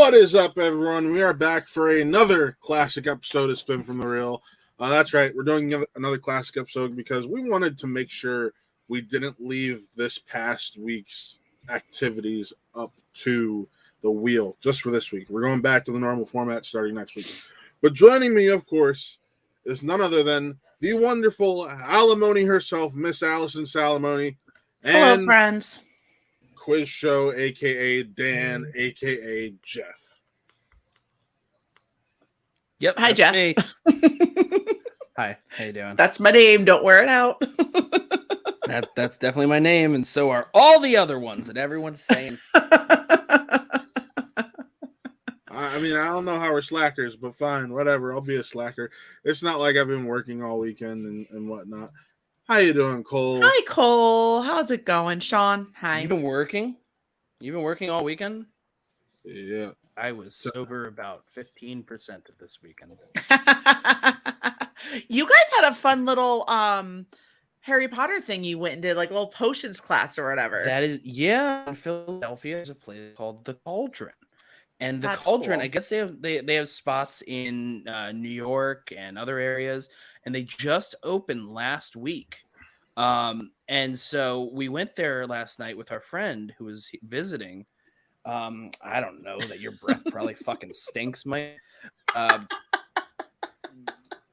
What is up, everyone? We are back for another classic episode of Spin from the Reel. That's right, we're doing another classic episode because we wanted to make sure we didn't leave this past week's activities up to the wheel just for this week. We're going back to the normal format starting next week. But joining me, of course, is none other than the wonderful Alimony herself, Miss Allison Salamoni. Hello, friends. Quiz Show, a.k.a. Dan, a.k.a. Jeff. Yep. Hi, Jeff. Me. Hi. How you doing? That's my name. Don't wear it out. That's definitely my name, and so are all the other ones that everyone's saying. I mean, I don't know how we're slackers, but fine, whatever. I'll be a slacker. It's not like I've been working all weekend and whatnot. How you doing, Cole? Hi, Cole. How's it going, Sean? Hi. You've been working? You've been working all weekend? Yeah. I was sober about 15% of this weekend. You guys had a fun little Harry Potter thing you went and did, like a little potions class or whatever. That is, yeah. In Philadelphia, there's a place called the Cauldron. And the That's Cauldron, cool. I guess they have spots in New York and other areas, and they just opened last week. And so we went there last night with our friend who was visiting. I don't know that your breath probably fucking stinks, Mike.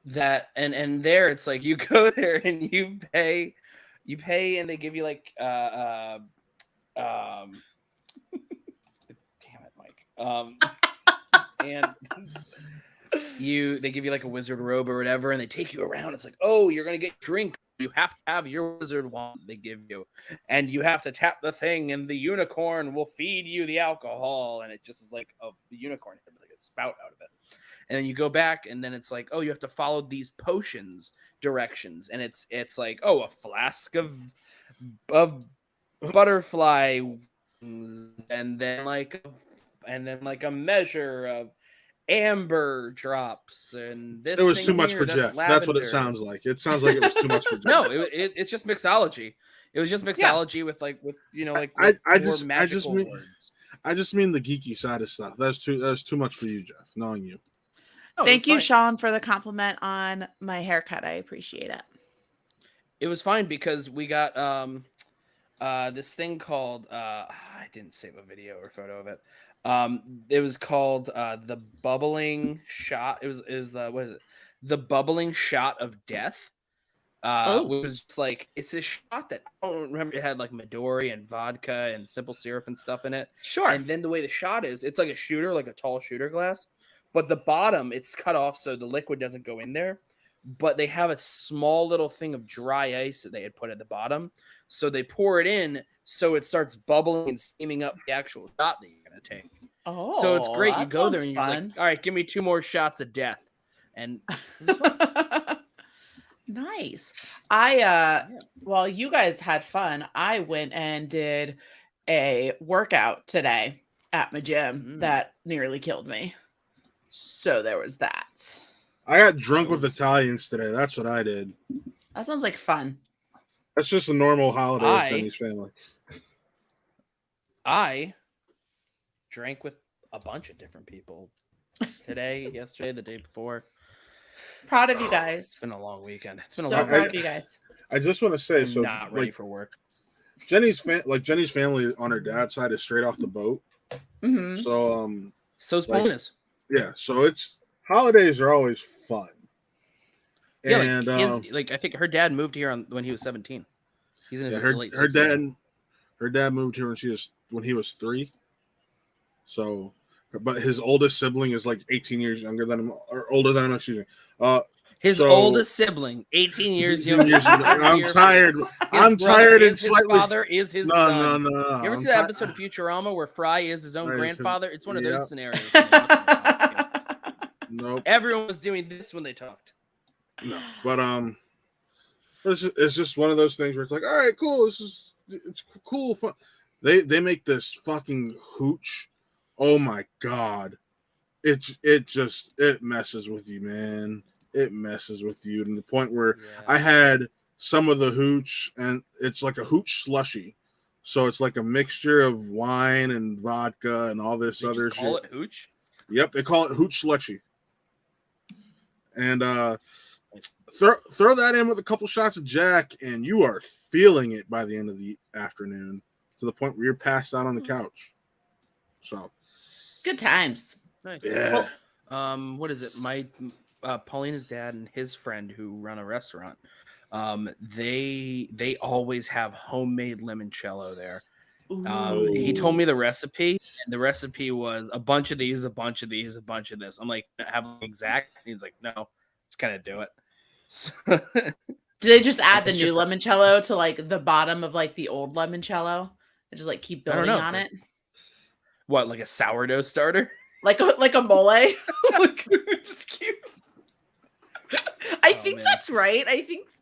That and there it's like you go there and you pay and they give you like damn it, Mike. And they give you like a wizard robe or whatever, and they take you around. It's like, oh, you're gonna get a drink. You have to have your wizard wand they give you, and you have to tap the thing, and the unicorn will feed you the alcohol, and it just is like a unicorn head with like a spout out of it. And then you go back, and then it's like, oh, you have to follow these potions directions, and it's like, oh, a flask of butterfly, and then like a measure of amber drops, and this. It was thing too much here, for that's Jeff. lavender. That's what it sounds like. It sounds like it was too much for Jeff. No, it's just mixology. It was just mixology with magical words. I just mean the geeky side of stuff. That's too much for you, Jeff. Knowing you. No, Thank you, fine. Sean, for the compliment on my haircut. I appreciate it. It was fine because we got this thing called I didn't save a video or photo of it. It was called the bubbling shot. It was the what is it? The bubbling shot of death. Which was just like, it's a shot that I don't remember. It had like Midori and vodka and simple syrup and stuff in it. Sure. And then the way the shot is, it's like a shooter, like a tall shooter glass, but the bottom it's cut off so the liquid doesn't go in there. But they have a small little thing of dry ice that they had put at the bottom, so they pour it in, so it starts bubbling and steaming up the actual shot that you're gonna take. Oh, So it's great. You go there and you're fun. like, all right, give me 2 more shots of death, and. Nice. While you guys had fun, I went and did a workout today at my gym that nearly killed me. So there was that. I got drunk with Italians today. That's what I did. That sounds like fun. That's just a normal holiday with Benny's family. I drank with a bunch of different people today, yesterday, the day before. Proud of you guys. It's been a long weekend. It's been a So long proud weekend. of you guys. I just want to say, I'm not ready for work. Jenny's family on her dad's side is straight off the boat. Mm-hmm. So So's bonus. Yeah, so it's holidays are always fun. Yeah, and I think her dad moved here when he was 17. He's in his late 60s. Her dad moved here when he was 3. So, but his oldest sibling is like 18 years younger than him, or older than him. Excuse me. His oldest sibling, 18 years younger. I'm tired. I'm tired and slightly. His father is his son. No. You ever see that episode of Futurama where Fry is his own grandfather? It's one of those scenarios. Nope. Everyone was doing this when they talked. No, but it's just one of those things where it's like, all right, cool. It's cool, fun. They make this fucking hooch. Oh my god, it messes with you, man. It messes with you to the point where I had some of the hooch, and it's like a hooch slushy. So it's like a mixture of wine and vodka and all this They other just call shit. it hooch. Yep, they call it hooch slushy. And throw that in with a couple shots of Jack, and you are feeling it by the end of the afternoon to the point where you're passed out on the couch. So, Good times. Nice. yeah. What is it? My Paulina's dad and his friend who run a restaurant. They always have homemade limoncello there. He told me the recipe, and the recipe was a bunch of these, a bunch of these, a bunch of this. I'm like, have an exact. And he's like, no, just kind of do it. So, Do they just add the It's new just a- limoncello to like the bottom of like the old limoncello and just like keep I don't building know, on but- it? what, like a sourdough starter? Like a mole? Like, just keep... I Oh, think man. that's right.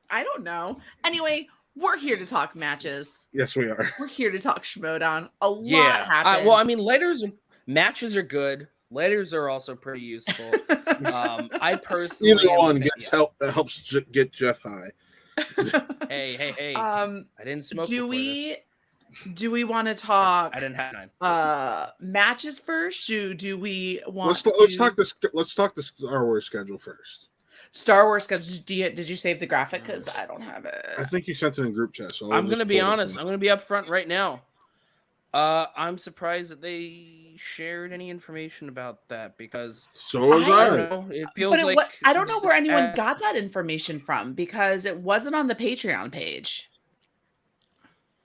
I don't know. Anyway, we're here to talk matches. Yes, we are. We're here to talk Schmodown. A lot Yeah. happened. Well, I mean, matches are good. Lighters are also pretty useful. I personally Either am a one fan- gets helps get Jeff high. Hey. um, I didn't smoke. do before we this. do we want to talk I didn't have time. matches first? Do we want Let's to talk the Star Wars schedule first. Star Wars schedule? Did you save the graphic? Because I don't have it. I think you sent it in group chat. So I'm gonna be honest. I'm gonna be upfront right now. I'm surprised that they shared any information about that because So was I I don't I. know. It feels But like I don't know where anyone as- got that information from because it wasn't on the Patreon page.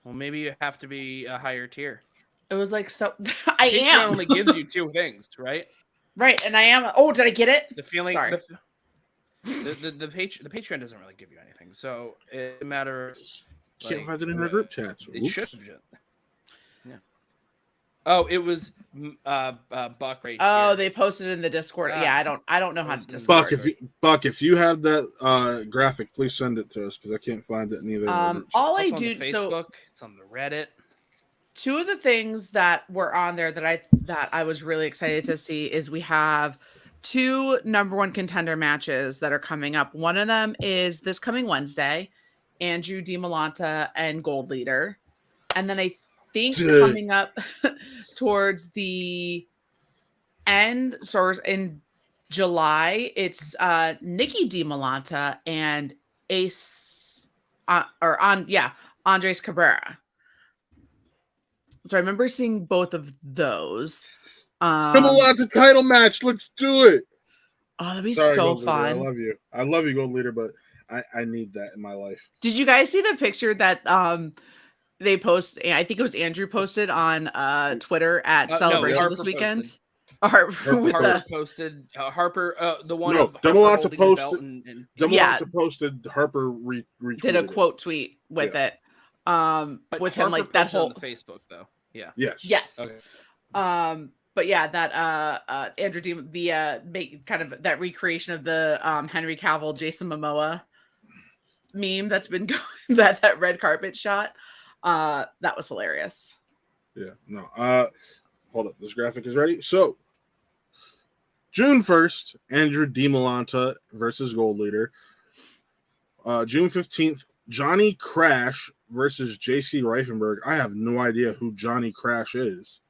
Well, maybe you have to be a higher tier. It was like so. I Patreon am only gives you two things, right? right, and I am. Oh, did I get it? The feeling. Sorry. The Patreon doesn't really give you anything, so it's a matter of Can't like, find it in our group chats. It Oops. should have just. Yeah. Oh, it was Buck right Oh, here. they posted it in the Discord. Ah. Yeah, I don't know how to Posted in the Discord. Buck, if you have that graphic, please send it to us because I can't find it in either. Of our group chats. All It's I also on the do so Facebook. It's on the Reddit. two of the things that were on there that I was really excited to see is we have two number one contender matches that are coming up. One of them is this coming Wednesday, Andrew DiMolanta and Gold Leader. And then I think Dude. coming up towards the end, so in July, it's Nikki DiMolanta and Andres Cabrera. So I remember seeing both of those. Come along to title match. Let's do it. Oh, that'd be Sorry, so Gold Leader. I fun. love you. I love you, Gold Leader, but I need that in my life. Did you guys see the picture that they post? I think it was Andrew posted on Twitter at No, Celebration Harper this weekend. posted. With Harper the, posted Harper, the one No, of Harper DeMolanta holding the posted- belt and DeMolanta Yeah. posted. Harper retweeted did a it. quote tweet with it. but With Harper him like that posted whole on the Facebook though. Yeah. Yes. yes. Okay. But yeah, that Andrew make kind of that recreation of the Henry Cavill Jason Momoa meme that's been going that red carpet shot. That was hilarious. Yeah. No. Hold up. This graphic is ready. So, June 1st, Andrew DiMolanta versus Gold Leader. June 15th, Johnny Crash versus JC Reifenberg. I have no idea who Johnny Crash is.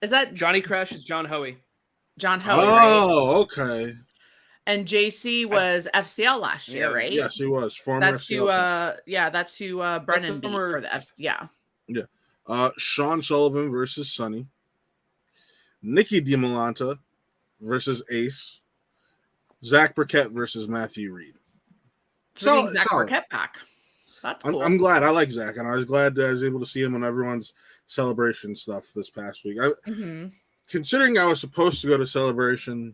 Is that Johnny Crash is John Hoey. John Hoey, right? Oh, okay. And JC was FCL last year, Yeah, right? Yes, he was. Former That's FCL who champion. that's who Brennan beat former- for the FC. Yeah. Sean Sullivan versus Sonny. Nikki DiMolanta versus Ace. Zach Burkett versus Matthew Reed. So Zach solid. Burkett back. That's cool. I'm glad. I like Zach, and I was glad that I was able to see him on everyone's celebration stuff this past week. Mhm. Considering I was supposed to go to Celebration,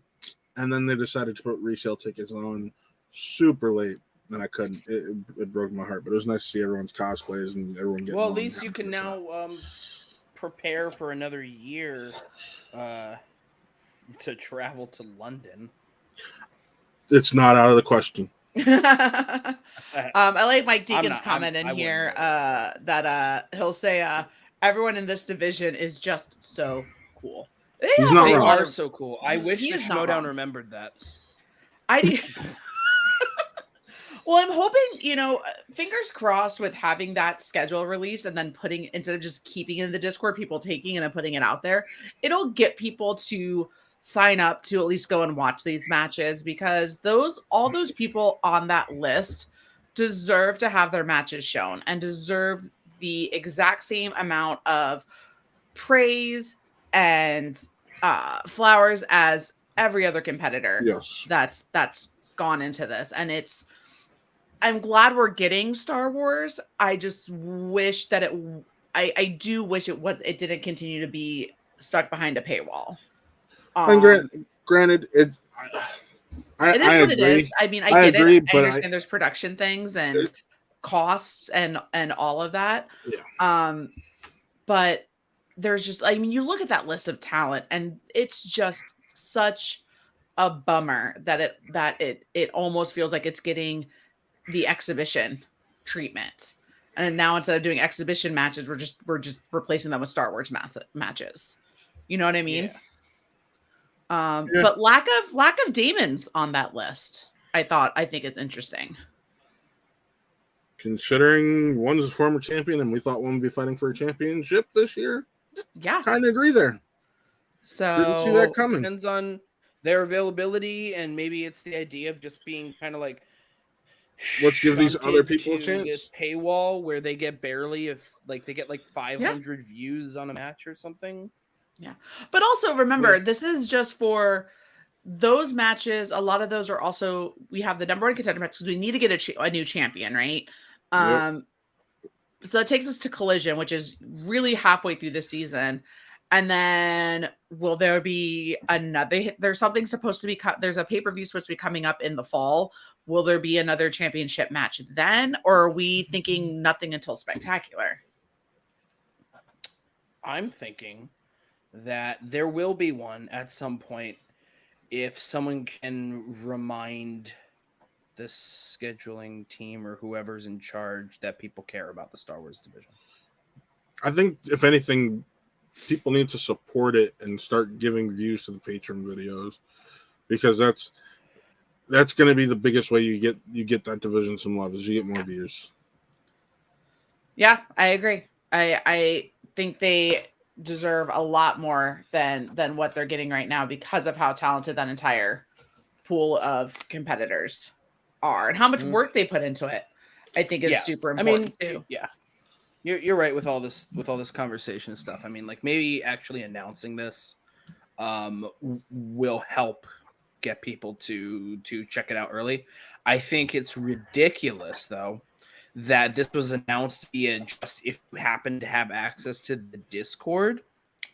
and then they decided to put resale tickets on super late, and I couldn't. It broke my heart, but it was nice to see everyone's cosplays and everyone getting. Well, at along least and you can having a good now prepare for another year to travel to London. time. It's not out of the question. I like Mike Deacon's not- comment I in wouldn't here go. that he'll say everyone in this division is just so cool. He's not They wrong. are so cool. I wish He the is not Schmodown wrong. remembered that. I Well, I'm hoping, fingers crossed with having that schedule released and then instead of just keeping it in the Discord, people taking it and putting it out there, it'll get people to sign up to at least go and watch these matches, because all those people on that list deserve to have their matches shown and deserve the exact same amount of praise and flowers as every other competitor Yes. that's gone into this. And I'm glad we're getting Star Wars. I just wish that I do wish it didn't continue to be stuck behind a paywall. And granted, it is I what agree. it is. I mean, I get agree, it. I but understand there's production things and costs and all of that. Yeah. But there's just, I mean, you look at that list of talent and it's just such a bummer that it almost feels like it's getting the exhibition treatment. And now instead of doing exhibition matches, we're just replacing them with Star Wars matches. You know what I mean? Yeah. But lack of Daemons on that list, I think it's interesting. Considering one's a former champion and we thought one would be fighting for a championship this year. Yeah. Kind of agree there. So didn't see that coming. Depends on their availability, and maybe it's the idea of just being kind of like, let's give these shunted other people a to chance. This paywall where they get barely, they get like 500 views on a match or something. Yeah. But also remember, this is just for those matches. A lot of those are also, we have the number one contender match because we need to get a new champion, right? Yep. So that takes us to Collision, which is really halfway through the season. And then will there be there's something supposed to be there's a pay-per-view supposed to be coming up in the fall. Will there be another championship match then? Or are we thinking nothing until Spectacular? I'm thinking that there will be one at some point if someone can remind the scheduling team or whoever's in charge that people care about the Star Wars division. I think, if anything, people need to support it and start giving views to the Patreon videos, because that's going to be the biggest way you get that division some love, is you get more views. Yeah, I agree. I think they deserve a lot more than what they're getting right now because of how talented that entire pool of competitors are and how much work they put into it. I think is super important too. Yeah. You're right with all this conversation and stuff. I mean, like, maybe actually announcing this will help get people to check it out early. I think it's ridiculous though that this was announced via just if you happen to have access to the Discord.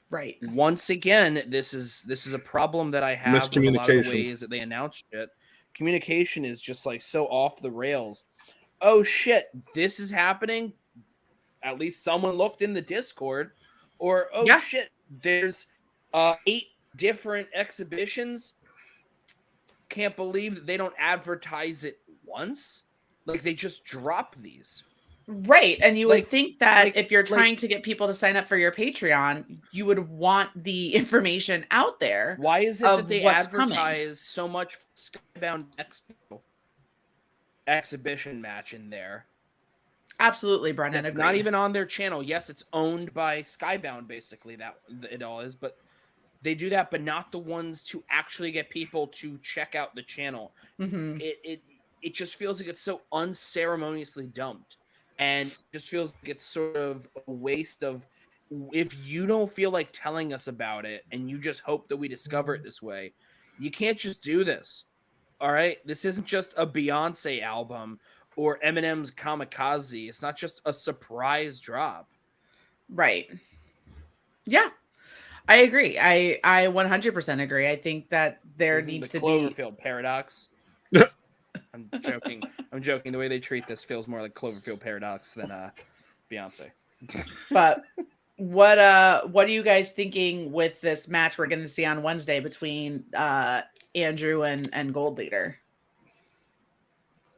Right. Once again, this is a problem that I have with a lot of the ways that they announced it. Communication is just like so off the rails. Oh shit, this is happening. At least someone looked in the Discord. Or shit, there's 8 different exhibitions. Can't believe that they don't advertise it once. Like, they just drop these. Right. And you would think that if you're trying to get people to sign up for your Patreon, you would want the information out there. Why is it that they advertise coming? so much Skybound Expo exhibition match in there? Absolutely, Brennan. It's not even on their channel. Yes, it's owned by Skybound, basically, that it all is, but they do that, but not the ones to actually get people to check out the channel. Mm-hmm. It just feels like it's so unceremoniously dumped. And just feels like it's sort of a waste of, if you don't feel like telling us about it and you just hope that we discover it this way, you can't just do this. All right? This isn't just a Beyonce album or Eminem's Kamikaze. It's not just a surprise drop. Right. Yeah. I agree. I 100% agree. I think that there needs to be Cloverfield paradox. I'm joking. I'm joking. The way they treat this feels more like Cloverfield Paradox than Beyonce. But what are you guys thinking with this match we're going to see on Wednesday between Andrew and Gold Leader?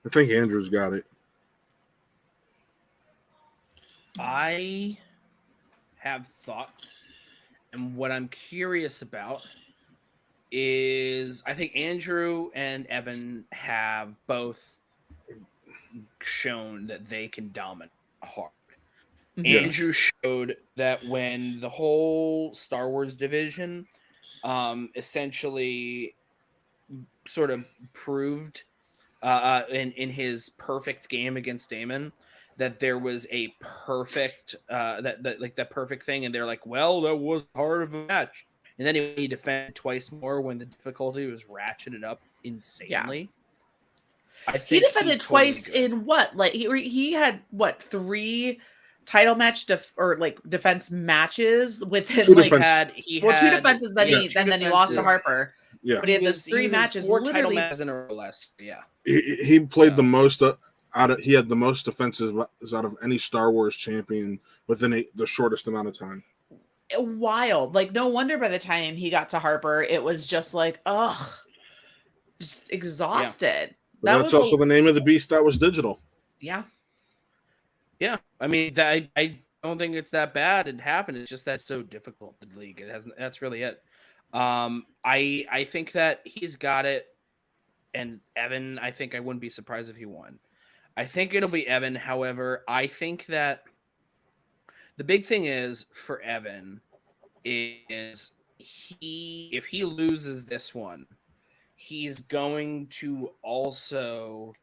I think Andrew's got it. I have thoughts, and what I'm curious about is I think Andrew and Evan have both shown that they can dominate hard. Mhm. Andrew showed that when the whole Star Wars division essentially sort of proved in his perfect game against Damon that there was a perfect that perfect thing, and they're like, well, that was hard of a match, and then he defended twice more when the difficulty was ratcheted up insanely. I think He defended he's totally twice good. in what? Like he had what 3 title match defense matches within Two like defense- He 2 had defenses. Then yeah, he two then he lost to defenses. Harper. Yeah, But he had those he 3 was in matches. 4 title Literally, matches in a row last year. he played the So- most he had the most defenses out of any Star Wars champion within the shortest amount of time. wild. Like no wonder by the time he got to Harper, it was just like just exhausted. But that's also the name of the beast that was digital. Yeah. Yeah, I mean, I don't think it's that bad. It happened. It's just that's so difficult. The league. It hasn't. That's really it. I think that he's got it, and Evan. I think I wouldn't be surprised if he won. I think it'll be Evan. However, I think that the big thing is for Evan is if he loses this one, he's going to also.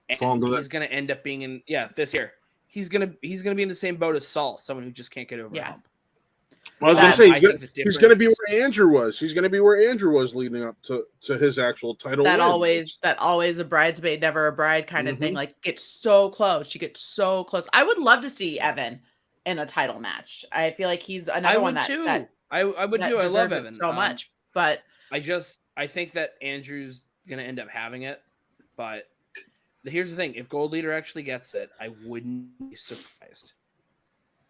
And he's going to end up being in this year. He's gonna be in the same boat as Saul, someone who just can't get over a hump. Well, I was going to say he's going to be where Andrew was. He's going to be where Andrew was leading up to his actual title. That always a bridesmaid, never a bride kind of thing. Like gets so close. She gets so close. I would love to see Evan in a title match. I feel like he's another one that I would too. I love Evan so much, but I think that Andrew's going to end up having it, but. Here's the thing: if Gold Leader actually gets it, I wouldn't be surprised.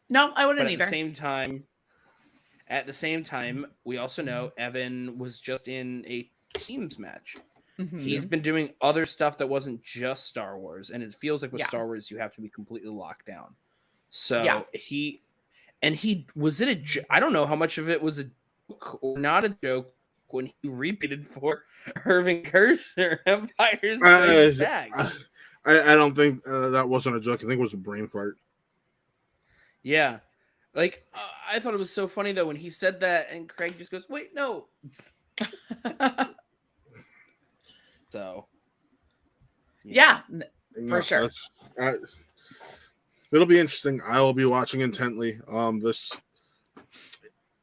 No, I wouldn't either. At the same time, we also know Evan was just in a teams match. Mm-hmm. He's been doing other stuff that wasn't just Star Wars, and it feels like with Star Wars, you have to be completely locked down. So he was it I don't know how much of it was a joke or not a joke. When he repeated for Irving Kershner, Empire's Bag. I don't think that wasn't a joke. I think it was a brain fart. Yeah. Like, I thought it was so funny, though, when he said that, and Craig just goes, wait, no. So. Yeah, for sure. It'll be interesting. I will be watching intently.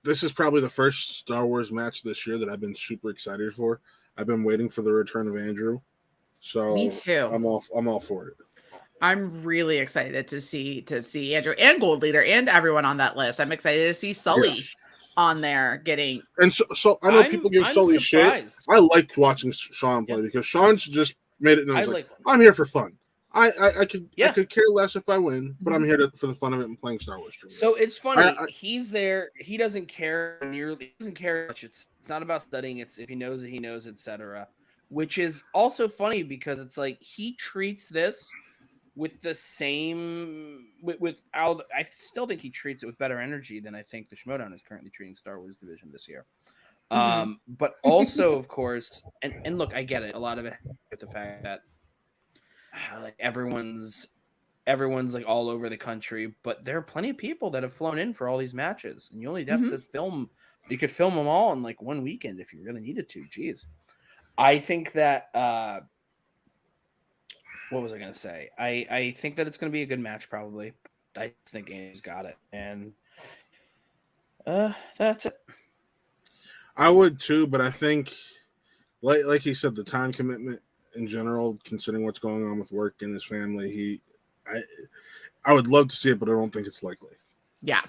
This is probably the first Star Wars match this year that I've been super excited for. I've been waiting for the return of Andrew. So me too. I'm all for it. I'm really excited to see Andrew and Gold Leader and everyone on that list. I'm excited to see Sully on there getting. And so I know people give Sully shit. I liked watching Sean play because Sean's just made it known like I'm here for fun. I could care less if I win, but I'm here for the fun of it and playing Star Wars. So it's funny. He's there. He doesn't care nearly. He doesn't care much. It's not about studying. It's if he knows it, he knows, etc. Which is also funny because it's like he treats this with the same without. I still think he treats it with better energy than I think the Schmodown is currently treating Star Wars Division this year. But also, of course, and look, I get it. A lot of it with the fact that. Like everyone's like all over the country, but there are plenty of people that have flown in for all these matches, and you only have to film. You could film them all in like one weekend if you really needed to. Jeez, I think that. What was I going to say? I think that it's going to be a good match. Probably, I think Andrew's got it, and that's it. I would too, but I think, like he said, the time commitment. In general, considering what's going on with work and his family, I would love to see it, but I don't think it's likely. Yeah.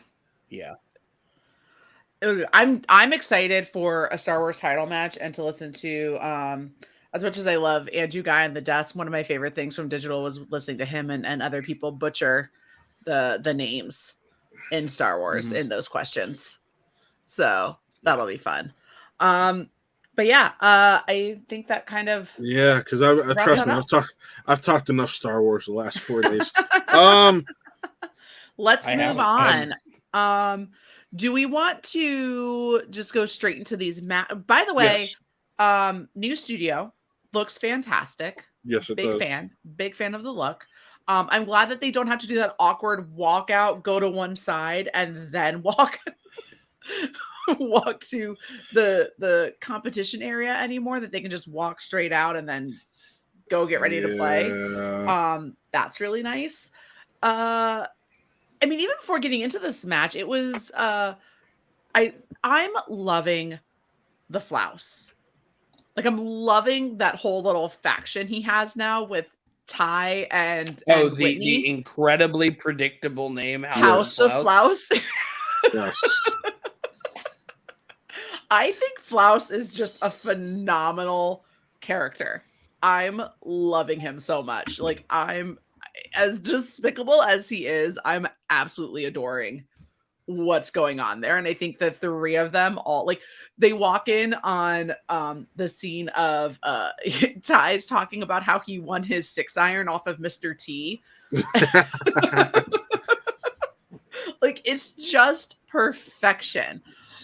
I'm excited for a Star Wars title match and to listen to as much as I love Andrew Guy on the desk. One of my favorite things from digital was listening to him and other people butcher the names in Star Wars in those questions. So that'll be fun. But yeah, I think that kind of because trust me, I've talked enough Star Wars the last 4 days. Let's move on. Do we want to just go straight into these? By the way, new studio looks fantastic. Yes, it Big does. big fan of the look. I'm glad that they don't have to do that awkward walk out, go to one side, and then walk walk to the competition area anymore. That they can just walk straight out and then go get ready to play. Yeah. That's really nice. I mean, even before getting into this match, it was I'm loving the Flouse. Like I'm loving that whole little faction he has now with Ty and Oh, Whitney. the incredibly predictable name House of Flouse. Yes. I think Flouse is just a phenomenal character. I'm loving him so much. Like I'm as despicable as he is, I'm absolutely adoring what's going on there. And I think the three of them all like they walk in on the scene of Ty's talking about how he won his 6-iron off of Mr. T. Like it's just perfection.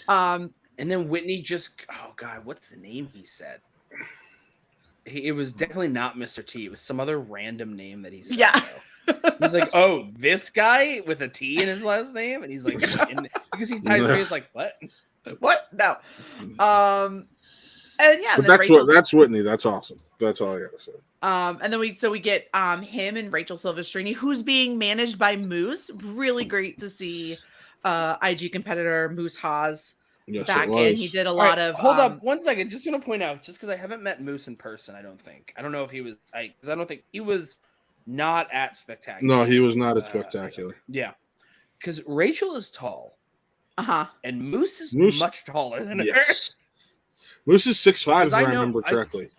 And then Whitney just, oh God, what's the name he said? It was definitely not Mr. T. It was some other random name that he said. Yeah. He was like, oh, this guy with a T in his last name? And he's like, and because he ties face like, what? What? No. And yeah, But then that's Whitney. That's awesome. That's all I gotta say. And then we get him and Rachel Silvestrini, who's being managed by Moose. Really great to see IG competitor Moose Haas Yes, back it was. in. He did a lot of hold up 1 second. Just gonna point out, just because I haven't met Moose in person, I don't know if he was because I don't think he was not at Spectacular. No, he was not at Spectacular. Yeah. Because Rachel is tall. Uh-huh. And Moose is much taller than her. Yes. Moose is 6'5", if I know- remember correctly.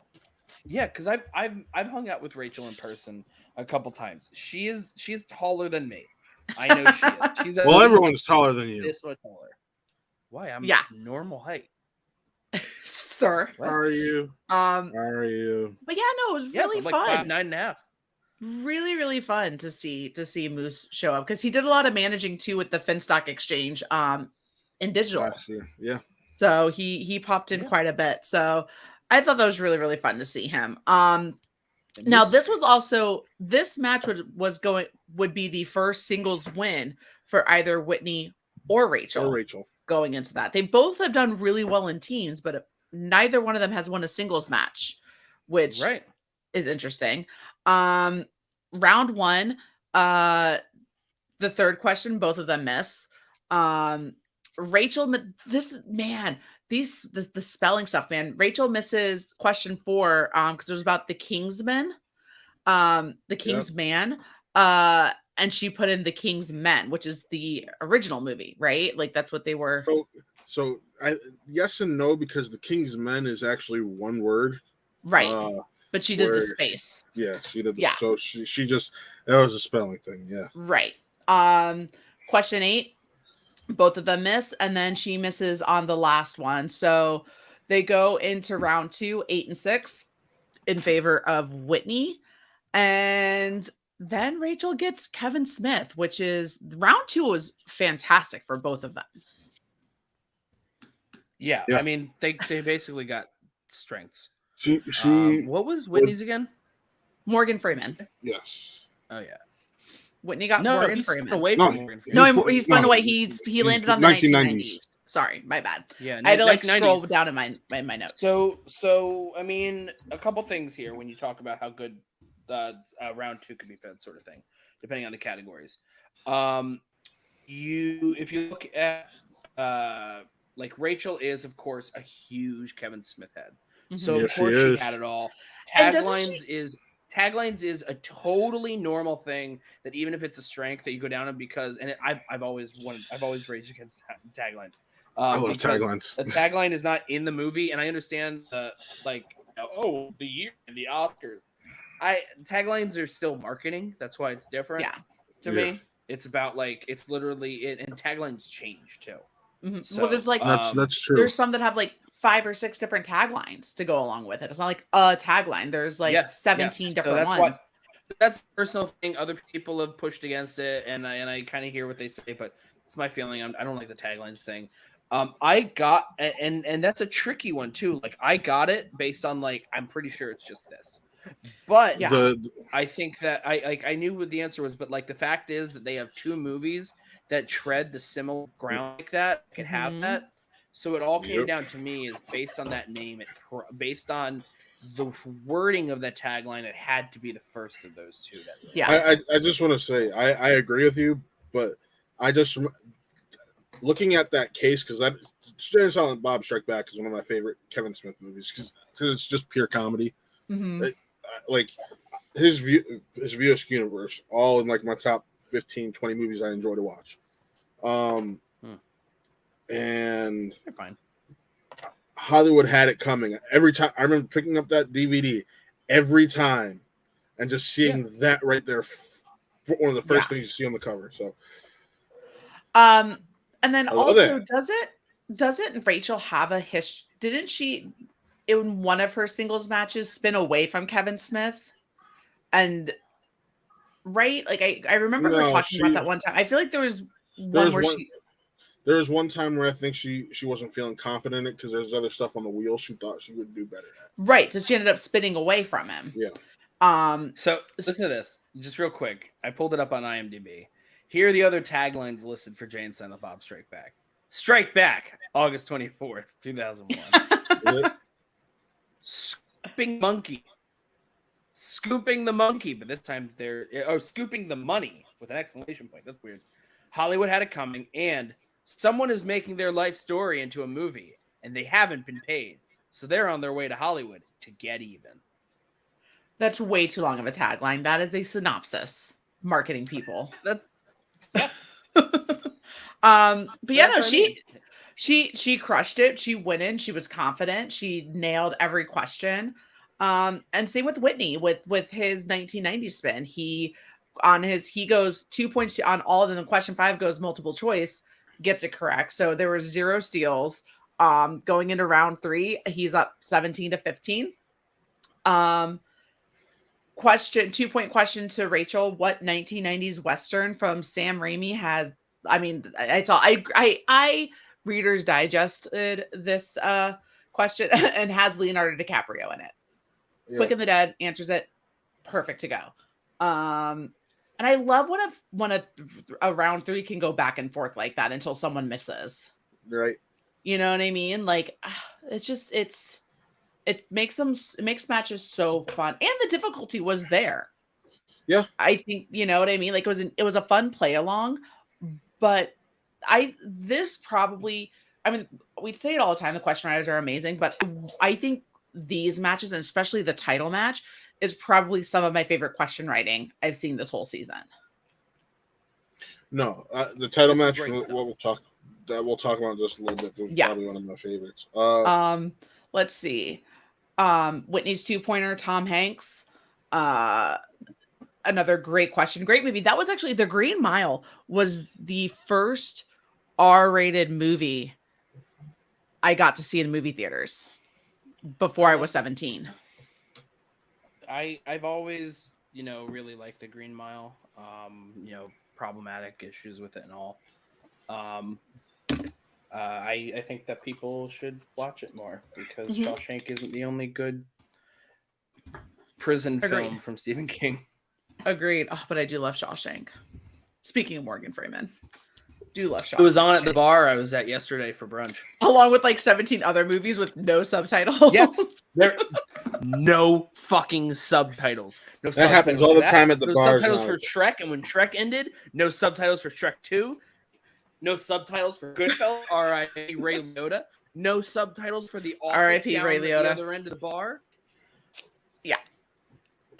Yeah, because I've hung out with Rachel in person a couple times. She's taller than me. I know she is. She's Well, everyone's taller than you. this much taller. Why? I'm normal height. Sir. What? Are you? Are you? But yeah, no, it was Yes, really I'm like fun. 5'9.5". Really, really fun to see Moose show up because he did a lot of managing too with the Finstock Exchange in digital. Last year. Yeah. So he popped in quite a bit. So I thought that was really, really fun to see him. Now this was also this match would be the first singles win for either Whitney or Rachel. Going into that. They both have done really well in teams, but neither one of them has won a singles match, which is interesting. Round one, the third question, both of them miss. Rachel, the spelling stuff, man. Rachel misses question 4 because it was about the Kingsman, the King's Man, and she put in the King's Men, which is the original movie, right? Like that's what they were. So yes and no, because the King's Men is actually one word, right? But she did the space. Yeah, she did. So she just that was a spelling thing. Yeah. Right. Question 8. Both of them miss, and then she misses on the last one. So they go into round 2, 8 and 6, in favor of Whitney. And then Rachel gets Kevin Smith, which is round 2 was fantastic for both of them. Yeah. I mean, they basically got strengths. She what was Whitney's again? Morgan Freeman. Yes. Oh yeah. Whitney got Morgan Freeman. Away from Morgan Freeman. He spun away. He landed on the 1990s. Sorry, my bad. Yeah, I had to like scroll down in my notes. So I mean, a couple things here when you talk about how good round 2 could be fed, sort of thing, depending on the categories. If you look at like Rachel is of course a huge Kevin Smith head. So of course she had it all. Taglines is a totally normal thing that even if it's a strength that you go down on because I've always raged against taglines. I love taglines. The tagline is not in the movie, and I understand the year and the Oscars. Taglines are still marketing. That's why it's different. To me, it's about like it's literally and taglines change too. Mm-hmm. So, well, there's like that's true. There's some that have like 5 or 6 different taglines to go along with it. It's not like a tagline. There's like 17 different ones. That's a personal thing. Other people have pushed against it, and I kind of hear what they say, but it's my feeling. I don't like the taglines thing. I got and that's a tricky one too. Like I got it based on like I'm pretty sure it's just this. But Yeah. I think that I knew what the answer was, but like the fact is that they have two movies that tread the similar ground like that, could have Mhm. that. So it all came Yep. down to me is based on that name, based on the wording of that tagline, it had to be the first of those two. That really Yeah. I just want to say I agree with you, but I just looking at that case because that Jay and Silent Bob Strike Back is one of my favorite Kevin Smith movies because it's just pure comedy. Mhm. Like his View universe, all in like my top 15, 20 movies I enjoy to watch. And You're fine. Hollywood had it coming every time. I remember picking up that DVD every time and just seeing that right there. One of the first things you see on the cover. So, and then I love also, that. doesn't Rachel have a history? Didn't she, in one of her singles matches, spin away from Kevin Smith? And right, like I remember her No, talking about that one time. I feel like there was one where she. There was one time where I think she wasn't feeling confident in it because there's other stuff on the wheel she thought she would do better at. Right, so she ended up spinning away from him. Yeah. So listen to this, just real quick. I pulled it up on IMDb. Here are the other taglines listed for Jay and Silent Bob Strike Back. Strike Back, August 24th, 2001. Scooping Monkey. Scooping the Monkey, but this time they're Scooping the Money with an exclamation point. That's weird. Hollywood had it coming, and someone is making their life story into a movie, and they haven't been paid. So they're on their way to Hollywood to get even. That's way too long of a tagline. That is a synopsis. Marketing people. That, but yeah, no, That's what I mean. she crushed it. She went in. She was confident. She nailed every question. And same with Whitney with his 1990 spin. He goes 2 points on all of them. Question 5 goes multiple choice, gets it correct. So there were 0 steals. Going into round 3, he's up 17-15. 2-point question to Rachel: what 1990s Western from Sam Raimi has? I mean, I Reader's Digested this question and has Leonardo DiCaprio in it. Yeah. Quick and the Dead answers it. Perfect to go. And I love when a round 3 can go back and forth like that until someone misses. Right. You know what I mean? Like it makes matches so fun, and the difficulty was there. Yeah, I think you know what I mean. Like it was a fun play along, but this probably. I mean, we say it all the time. The question writers are amazing, but I think these matches, and especially the title match, is probably some of my favorite question writing I've seen this whole season. No, the title match for stuff. what we'll talk about just a little bit. Was probably one of my favorites. Let's see. Whitney's 2-pointer, Tom Hanks. Another great question. Great movie. That was actually The Green Mile was the first R-rated movie I got to see in movie theaters before I was 17. I've always, really liked The Green Mile. Problematic issues with it and all. I think that people should watch it more because Shawshank isn't the only good prison film from Stephen King. Agreed. Oh, but I do love Shawshank. Speaking of Morgan Freeman, do love Shawshank. It was on at the bar I was at yesterday for brunch. Along with like 17 other movies with no subtitles. Yes. There no fucking subtitles. No that happens all the time at the bars. No subtitles for Shrek, and when Shrek ended, no subtitles for Shrek 2. No subtitles for Goodfellas, R.I.P. Ray Liotta. No subtitles for The Office R.I.P. Ray Liotta. At the other end of the bar. Yeah.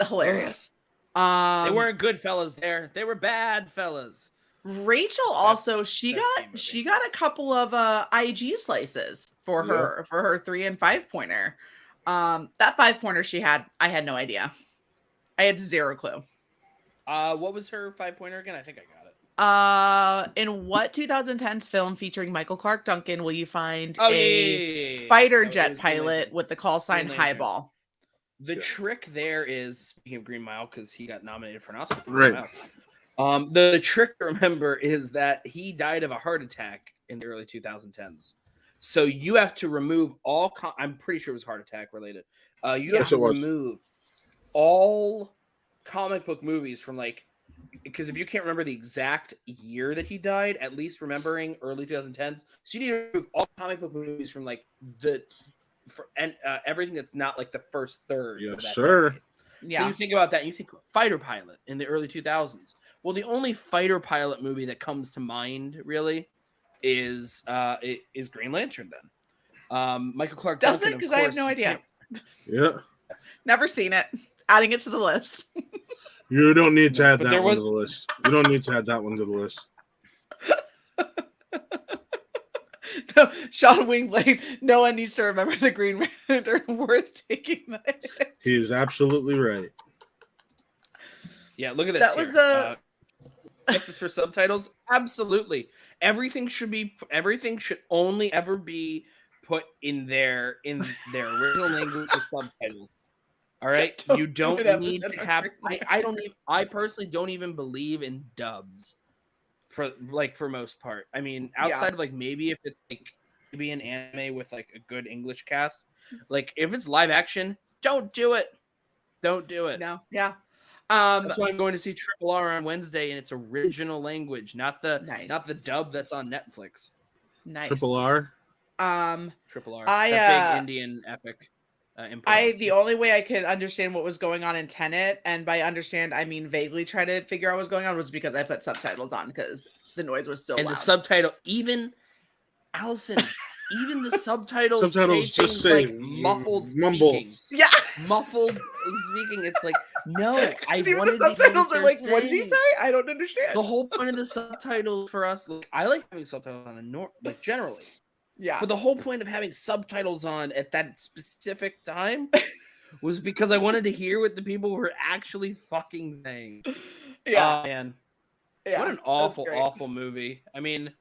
Hilarious. They weren't good fellas there. They were bad fellas. Rachel also she got a couple of IG slices for her 3 and 5-pointer. That 5-pointer she had, I had no idea. I had 0 clue. What was her 5-pointer again? I think I got it. In what 2010's film featuring Michael Clark Duncan will you find a fighter jet pilot with the call sign Highball? The trick there is, speaking of Green Mile, because he got nominated for an Oscar for Right. Green Mile. The trick to remember is that he died of a heart attack in the early 2010s. So you have to remove all. I'm pretty sure it was heart attack related. You have to remove all comic book movies from like, because if you can't remember the exact year that he died, at least remembering early 2010s. So you need to remove all comic book movies from like everything that's not like the first third. Yes, of that sir. decade. So Yeah. you think about that, and you think fighter pilot in the early 2000s. Well, the only fighter pilot movie that comes to mind really is Green Lantern. Then Michael Clark Does Duncan, it? Because I have no idea. Yeah. Never seen it. Adding it to the list. You don't need to add But that there one was- to the list. You don't need to add that one to the list. No, Sean Wingblade. No one needs to remember the Green Lantern. Worth taking that. He is absolutely right. Yeah, look at this. That was here. Justice for subtitles. Absolutely, everything should only ever be put in their original language with subtitles. All right, Don't you do don't an need episode to on have. Green I personally don't even believe in dubs for most part. I mean, outside of like maybe if it's like maybe an anime with like a good English cast, like if it's live action, don't do it. Don't do it. No. Yeah. That's why I'm going to see Triple R on Wednesday in its original language, not the Nice. dub that's on Netflix. Nice. Triple R. Triple R, I, that big Indian epic. The only way I could understand what was going on in Tenet, and by understand I mean vaguely try to figure out what was going on, was because I put subtitles on because the noise was so and loud. the subtitle, even Allison, even the subtitles Just say say muffled mumble. speaking. Yeah. Muffled speaking. It's like no, I See, wanted the to hear subtitles what are they're like, what did he saying. say? I don't understand. The whole point of the subtitles for us, like, I like having subtitles on generally. Yeah. But the whole point of having subtitles on at that specific time was because I wanted to hear what the people were actually fucking saying. Yeah. Man. Yeah. What an That's awful, great. awful movie. I mean,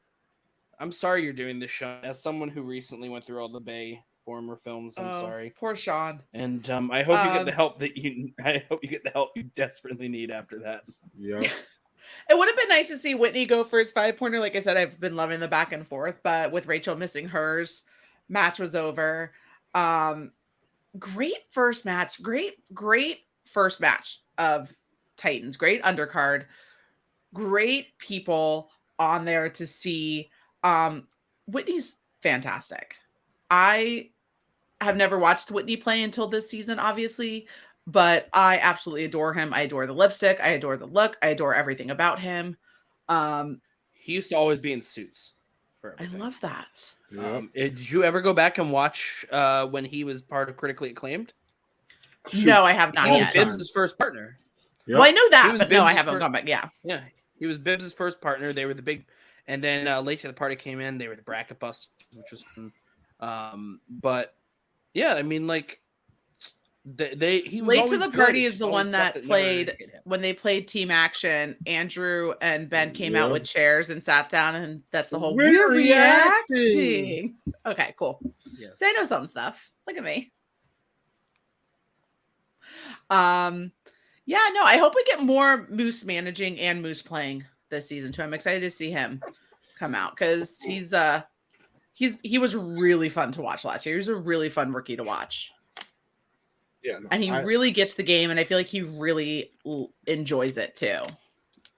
I'm sorry you're doing this, Sean. As someone who recently went through all the Bay former films, I'm Oh, sorry. Poor Sean. And I hope you get the Um, help I hope you get the help you desperately need after that. Yep. It would have been nice to see Whitney go for his 5-pointer. Like I said, I've been loving the back and forth, but with Rachel missing hers, match was over. Great first match. Great first match of Titans. Great undercard. Great people on there to see. Whitney's fantastic. I have never watched Whitney play until this season, obviously, but I absolutely adore him. I adore the lipstick. I adore the look. I adore everything about him. He used to always be in suits for I everything. love that. Yep. Did you ever go back and watch when he was part of Critically Acclaimed? No, I have not He was yet. Bibbs' first partner. Yep. Well, I know He that, was but no, I Bibbs' haven't fir- gone back. Yeah. Yeah, he was Bibbs' first partner. They were the big, and then late to the party came in. They were the bracket bust, which was fun. But yeah, I mean, like he was Late to always the good. Party It's is just the always one stuff that never played hit him. when they played Team Action. Andrew and Ben came out Yeah. with chairs and sat down, and that's the whole We're we're reacting. Okay, cool. Yes. So I know some stuff. Look at me. Yeah, no, I hope we get more Moose managing and Moose playing this season too. I'm excited to see him come out because he was really fun to watch last year. He was a really fun rookie to watch. Yeah. No, And he really gets the game, and I feel like he really enjoys it too.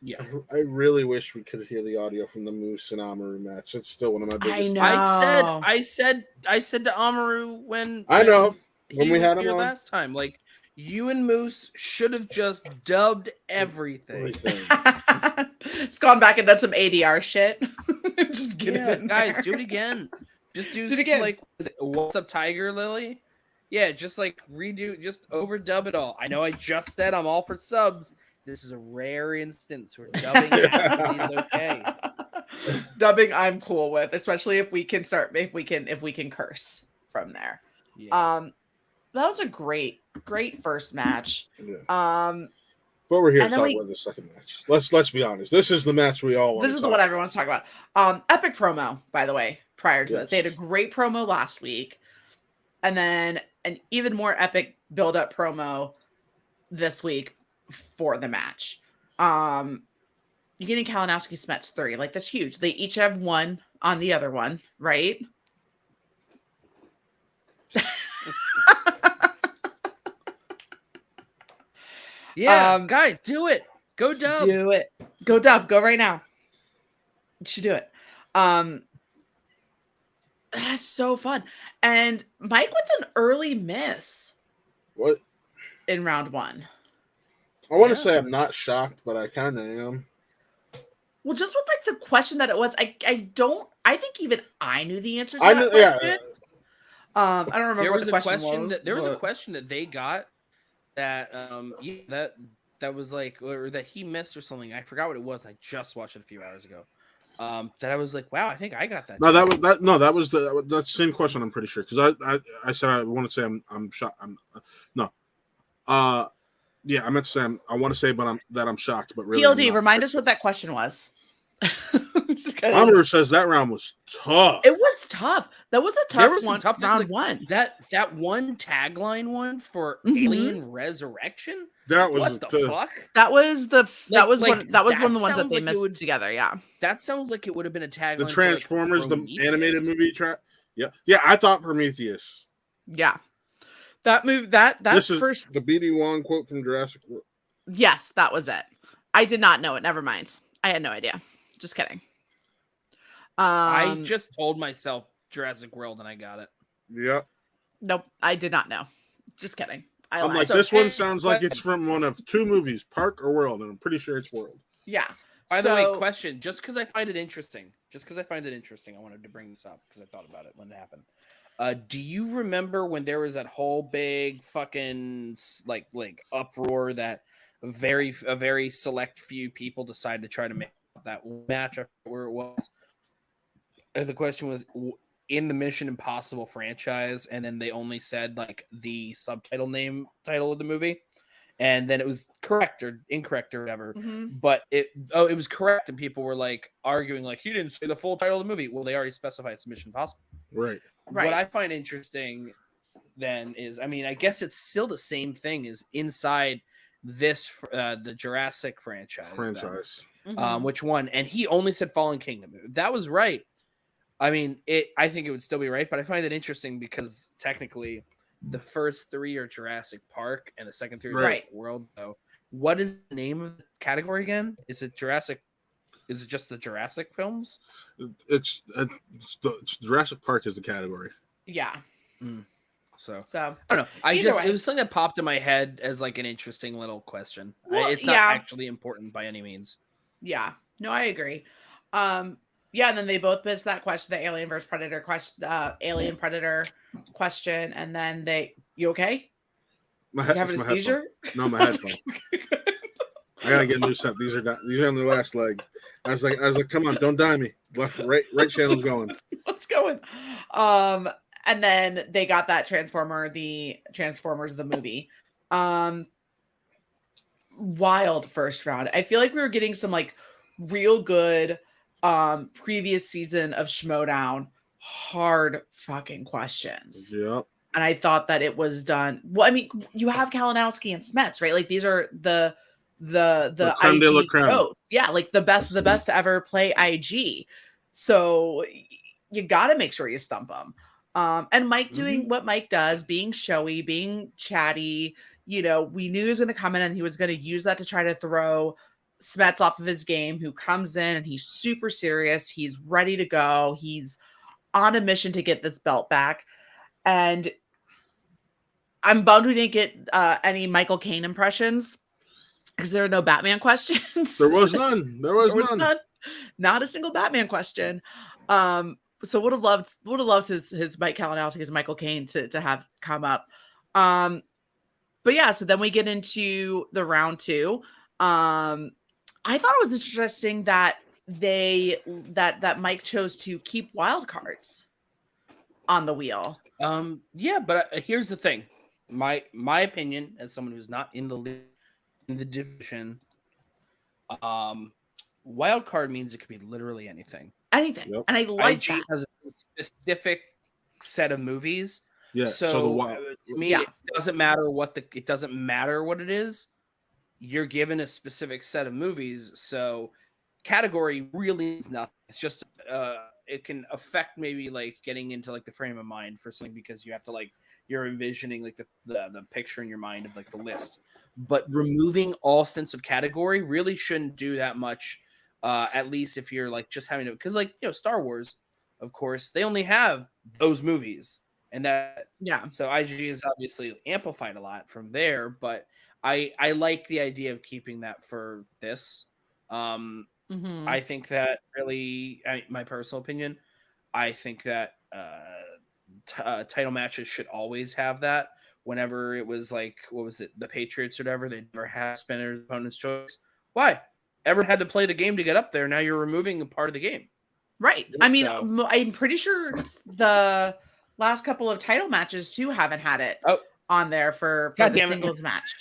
Yeah, I really wish we could hear the audio from the Moose and Amaru match. It's still one of my biggest. know. I said to Amaru when I know. he When we was had him here on. last time, like you and Moose should have just dubbed everything. Everything. It's gone back and done some ADR shit. Just get Yeah, it in guys, there. do it again. Just do it again. Like, what's up, Tiger Lily? Yeah, just like redo, just overdub it all. I know I just said I'm all for subs. This is a rare instance where dubbing is okay. Dubbing, I'm cool with, especially if we can curse from there. Yeah. That was a great first match. Yeah. But we're here to And then talk about the second match. Let's be honest. This is the match we all want. This is the one everyone's talking about. Epic promo, by the way, prior to this. They had a Yes. great promo last week. And then an even more epic build-up promo this week for the match. You're getting Kalinowski Smets 3. Like, that's huge. They each have one on the other one, right? Yeah, guys, do it. Go Dub. Do it. Go Dub. Go right now. You should do it. That's so fun. And Mike with an early miss What? in round 1. I want to Yeah. say I'm not shocked, but I kind of am. Well, just with like the question that it was, I think even I knew the answer to I that knew, yeah. question. I don't remember There what was the a question question was. that there was a but- question that they got that that was like, or that he missed or something. I forgot what it was. I just watched it a few hours ago. That I was like, wow, I think I got that. No, too. that's the same question. I'm pretty sure because I said I want to say I'm shocked. Yeah, I meant to say I want to say, but I'm shocked. But really, I'm PLD, not. remind us what that question was. Just 'cause Homer says that round was tough. it was tough. That was a There tough was some one. tough things, Round like 1. that one tagline one for Mhm. Alien Resurrection. That was What the fuck? That was that Like- was like, one that was one of the that ones that sounds they like it missed would- together. Yeah. That sounds like it would have been a tagline. the for, Transformers, like, the Prometheus. animated movie. Yeah. I thought Prometheus. Yeah. That move that This is first the BD Wong quote from Jurassic World. yes, that was it. I did not know it. Never mind. I had no idea. Just kidding. I just told myself Jurassic World and I got it. Yeah, nope, I did not know. Just kidding. I I'm lied. like So, this one hey, sounds like but- it's from one of 2 movies, Park or World, and I'm pretty sure it's World. yeah. By the way, So- question, just because I find it interesting, I wanted to bring this up because I thought about it when it happened. Do you remember when there was that whole big fucking like uproar that a very select few people decided to try to make that match up where it was? And the question was in the Mission Impossible franchise, and then they only said like the title of the movie, and then it was correct or incorrect or whatever. Mhm. But it was correct, and people were like arguing like he didn't say the full title of the movie. Well, they already specified it's Mission Impossible. Right. Right. What I find interesting then is, I mean, I guess it's still the same thing as inside this the Jurassic franchise. then. Mhm. Which one? And he only said Fallen Kingdom. If that was right, I mean, I think it would still be right, but I find it interesting because technically the first 3 are Jurassic Park and the second 3 are Right. Jurassic World. So what is the name of the category again? Is it Jurassic? Is it just the Jurassic films? It's Jurassic Park is the category. Yeah. So So I don't know. Either way. It was something that popped in my head as like an interesting little question. Well, It's not yeah. actually important by any means. yeah. No, I agree. Yeah, and then they both missed that question, the Alien versus Predator question, Alien Predator question, and then you okay? My You having a it's my seizure? headphone. No, my headphone. I gotta get a new set. These are on the last leg. I was like, come on, don't die me. Right channel's going. What's going? And then they got that Transformers the movie. Wild first round. I feel like we were getting some like real good previous season of Schmodown hard fucking questions. Yep. And I thought that it was done. Well, I mean, you have Kalinowski and Smets, right? Like these are the creme de la IG creme. goats. Yeah, like the best to ever play IG. So you got to make sure you stump them. And Mike doing what Mike does, being showy, being chatty. You know, we knew he was going to come in and he was going to use that to try to throw Smets off of his game, who comes in and he's super serious. He's ready to go. He's on a mission to get this belt back. And I'm bummed we didn't get any Michael Caine impressions because there are no Batman questions. There was none. There was none. Not a single Batman question. So would have loved his Mike Kalinowski, his Michael Caine to have come up. But yeah, so then we get into the round 2. I thought it was interesting that that Mike chose to keep wild cards on the wheel. Yeah, but here's the thing. My opinion as someone who's not in the league, in the division, wild card means it could be literally anything. Anything. Yep. And I like IG that. has a specific set of movies. Yeah. So, the wild. to me, Yeah. it doesn't matter what it is. You're given a specific set of movies. So category really is nothing. It's just it can affect maybe like getting into like the frame of mind for something, because you have to like you're envisioning like the picture in your mind of like the list. But removing all sense of category really shouldn't do that much. At least if you're like just having to, because like Star Wars, of course, they only have those movies, and that Yeah. so IG is obviously amplified a lot from there. But I like the idea of keeping that for this. Mhm. I think that really, my personal opinion, I think that title matches should always have that. Whenever it was like, what was it, the Patriots or whatever, they never had spinners, opponent's choice. Why? Everyone had to play the game to get up there. Now you're removing a part of the game. Right. I mean, So- I'm pretty sure the last couple of title matches too haven't had it Oh. on there for God the damn it. singles match.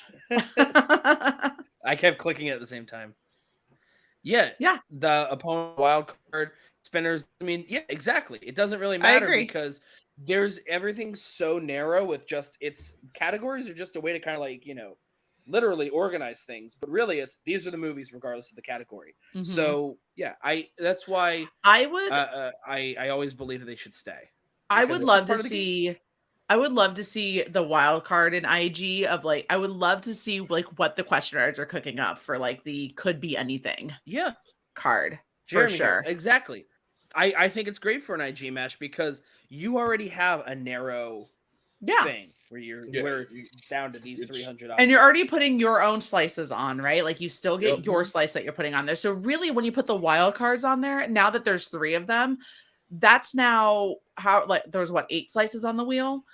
I kept clicking it at the same time. Yeah. Yeah. The opponent wild card spinners. I mean, yeah, exactly. It doesn't really I matter agree. because everything's so narrow with just its categories are just a way to kind of like, literally organize things. But really these are the movies regardless of the category. Mhm. So yeah, that's why I would I always believe that they should stay. I because would it's love part to of the game. see I would love to see the wild card in IG of like I would love to see like what the questionnaires are cooking up for like the could be anything Yeah. card Jeremy for here. sure. Exactly. I think it's great for an IG match because you already have a narrow Yeah. thing where where it's down to these 300 And you're already objects. putting your own slices on, right? Like you still get your slice that you're putting on there. So really when you put the wild cards on there, now that there's 3 of them, that's now how like there's 8 slices on the wheel.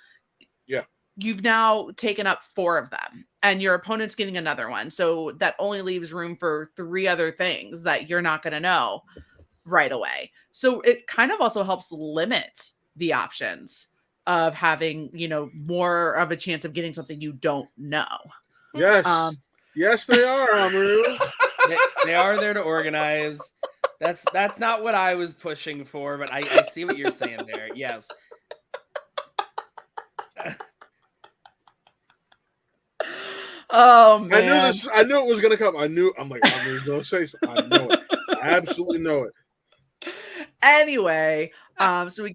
Yeah. You've now taken up 4 of them and your opponent's getting another one. So that only leaves room for 3 other things that you're not going to know right away. So it kind of also helps limit the options of having, more of a chance of getting something you don't know. Yes. Yes, they are, Amaru. they are there to organize. That's not what I was pushing for, but I see what you're saying there. Yes. Oh man. I knew it was gonna come. I'm like, Amaru's gonna say something. I know it. I absolutely know it. Anyway, so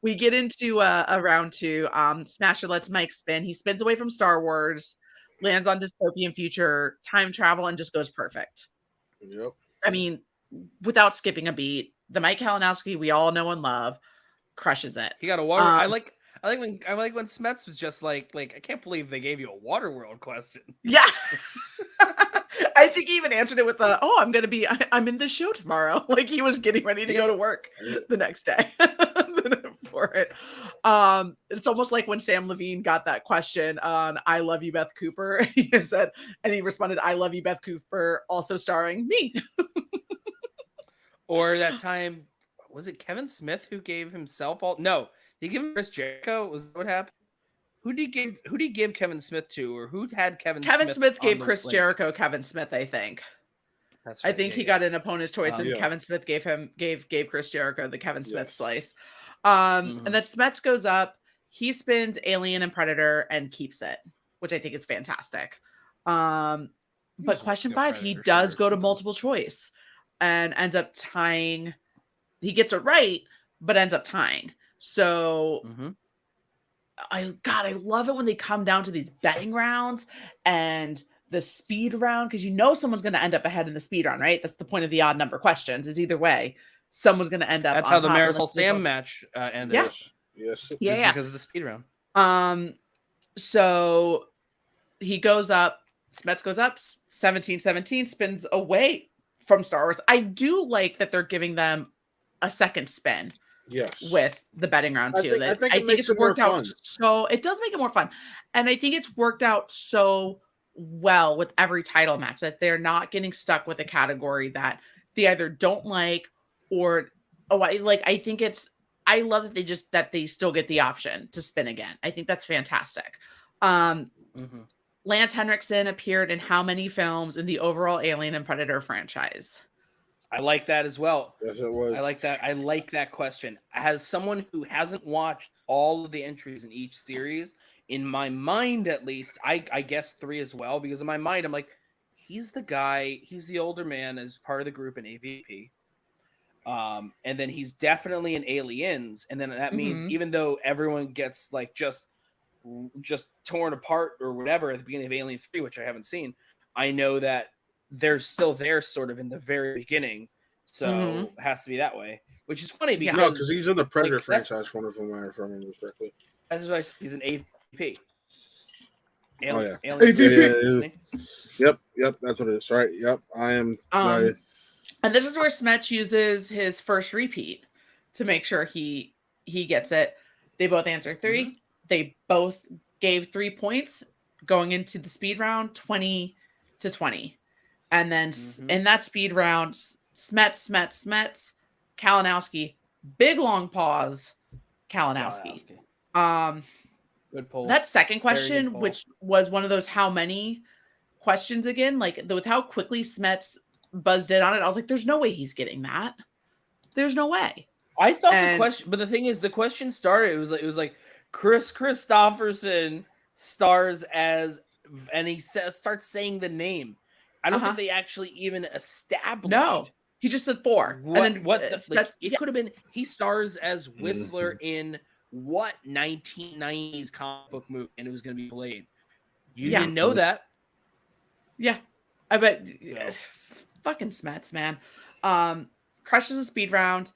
we get into a round 2. Smasher lets Mike spin. He spins away from Star Wars, lands on dystopian future, time travel, and just goes perfect. Yep. I mean, without skipping a beat, the Mike Kalinowski we all know and love crushes it. He got a water. I like when Smets was just like I can't believe they gave you a water world question. Yeah. I think he even answered it with I'm in the show tomorrow. Like he was getting ready to go to work the next day for it. It's almost like when Sam Levine got that question on I Love You, Beth Cooper. He said, and he responded, I love you, Beth Cooper, also starring me. Or that time, was it Kevin Smith who gave himself all? No, did he give him Chris Jericho? Was that what happened? Who did he give Kevin Smith to, or who had Kevin Smith gave on Chris the Jericho Kevin Smith, I think. That's I right. think he got an opponent's choice, and Yeah. Kevin Smith gave Chris Jericho the Kevin Smith Yes. slice. And then Smets goes up, he spins Alien and Predator and keeps it, which I think is fantastic. But question 5, he does go to multiple choice and ends up tying. He gets it right, but ends up tying. So I love it when they come down to these betting rounds and the speed round, because someone's going to end up ahead in the speed round, right? That's the point of the odd number questions, is either way someone's going to end up. That's on how the top Marisol unless they Sam both- match ended. Yeah. Yes. Yeah. Because of the speed round. So he goes up, Smets goes up, 17-17, spins away from Star Wars. I do like that they're giving them a second spin Yes. with the betting round too. I think it makes it's it more worked out fun. so it does make it more fun. And I think it's worked out so well with every title match that they're not getting stuck with a category that they either don't like or I think I love that they still get the option to spin again. I think that's fantastic. Lance Henriksen appeared in how many films in the overall Alien and Predator franchise? I like that as well. Yes, it was. I like that. I like that question. As someone who hasn't watched all of the entries in each series, in my mind at least, I guess 3 as well, because in my mind I'm like, he's the guy, he's the older man as part of the group in AVP. And then he's definitely in Aliens, and then that means even though everyone gets like just torn apart or whatever at the beginning of Alien 3, which I haven't seen, I know that they're still there sort of in the very beginning, so it has to be that way, which is funny because no, because he's in the Predator like, franchise. If I remember correctly. That's why he's an AVP. Oh yeah, Alien AVP. isn't he? Yep, that's what it is. Sorry, yep, I am. And this is where Smetch uses his first repeat to make sure he gets it. They both answer 3. They both gave 3 points going into the speed round, 20-20. And then in that speed round, Smets, Kalinowski, big long pause, Kalinowski. Good poll. That second question, which was one of those how many questions again, like with how quickly Smets buzzed in on it, I was like, there's no way he's getting that. There's no way. I thought the question, but the thing is, the question started. It was like Chris Christopherson stars as, and he starts saying the name. I don't think they actually even established. No, he just said 4. It could have been he stars as Whistler in what 1990s comic book movie, and it was going to be Blade. You didn't know that? Yeah, I bet. So. Fucking Smets, man. Crushes a speed round.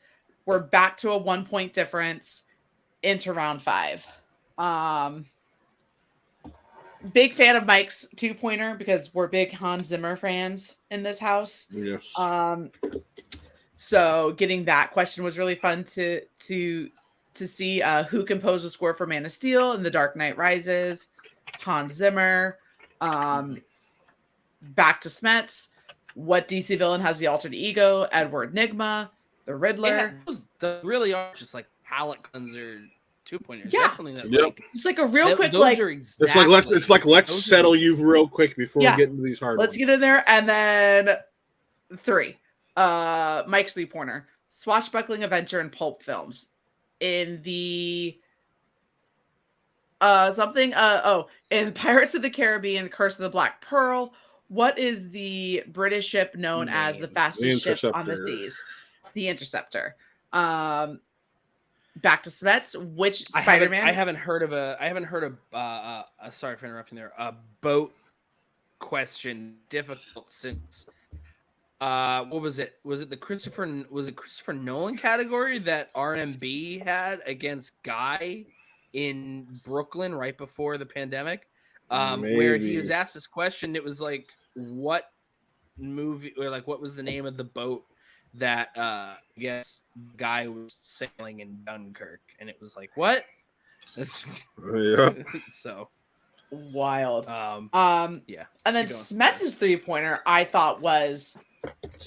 We're back to a 1 point difference into round 5. Big fan of Mike's 2-pointer because we're big Hans Zimmer fans in this house. Yes. So getting that question was really fun to see who composed the score for Man of Steel and The Dark Knight Rises. Hans Zimmer. Back to Smets. What DC villain has the alter ego? Edward Nygma, the Riddler. Those really are just like palate cleanser 2-pointers. Yeah, that's something that it's like a real quick those like. Are exactly, it's like let's settle you real quick before we get into these hard. Let's get in there, and then 3. Mike's 3-pointer: swashbuckling adventure and pulp films. In the in Pirates of the Caribbean: Curse of the Black Pearl. What is the British ship known as the fastest ship on the seas? The Interceptor. Back to Smets. Which Spider-Man? I haven't heard of sorry for interrupting there. A boat question difficult since what was it? Was it the Christopher Nolan category that RMB had against Guy in Brooklyn right before the pandemic? Where he was asked this question, it was like, what movie or like what was the name of the boat that I guess Guy was sailing in Dunkirk, and it was like, what? Yeah. So wild. Yeah. And then Smets' 3-pointer I thought was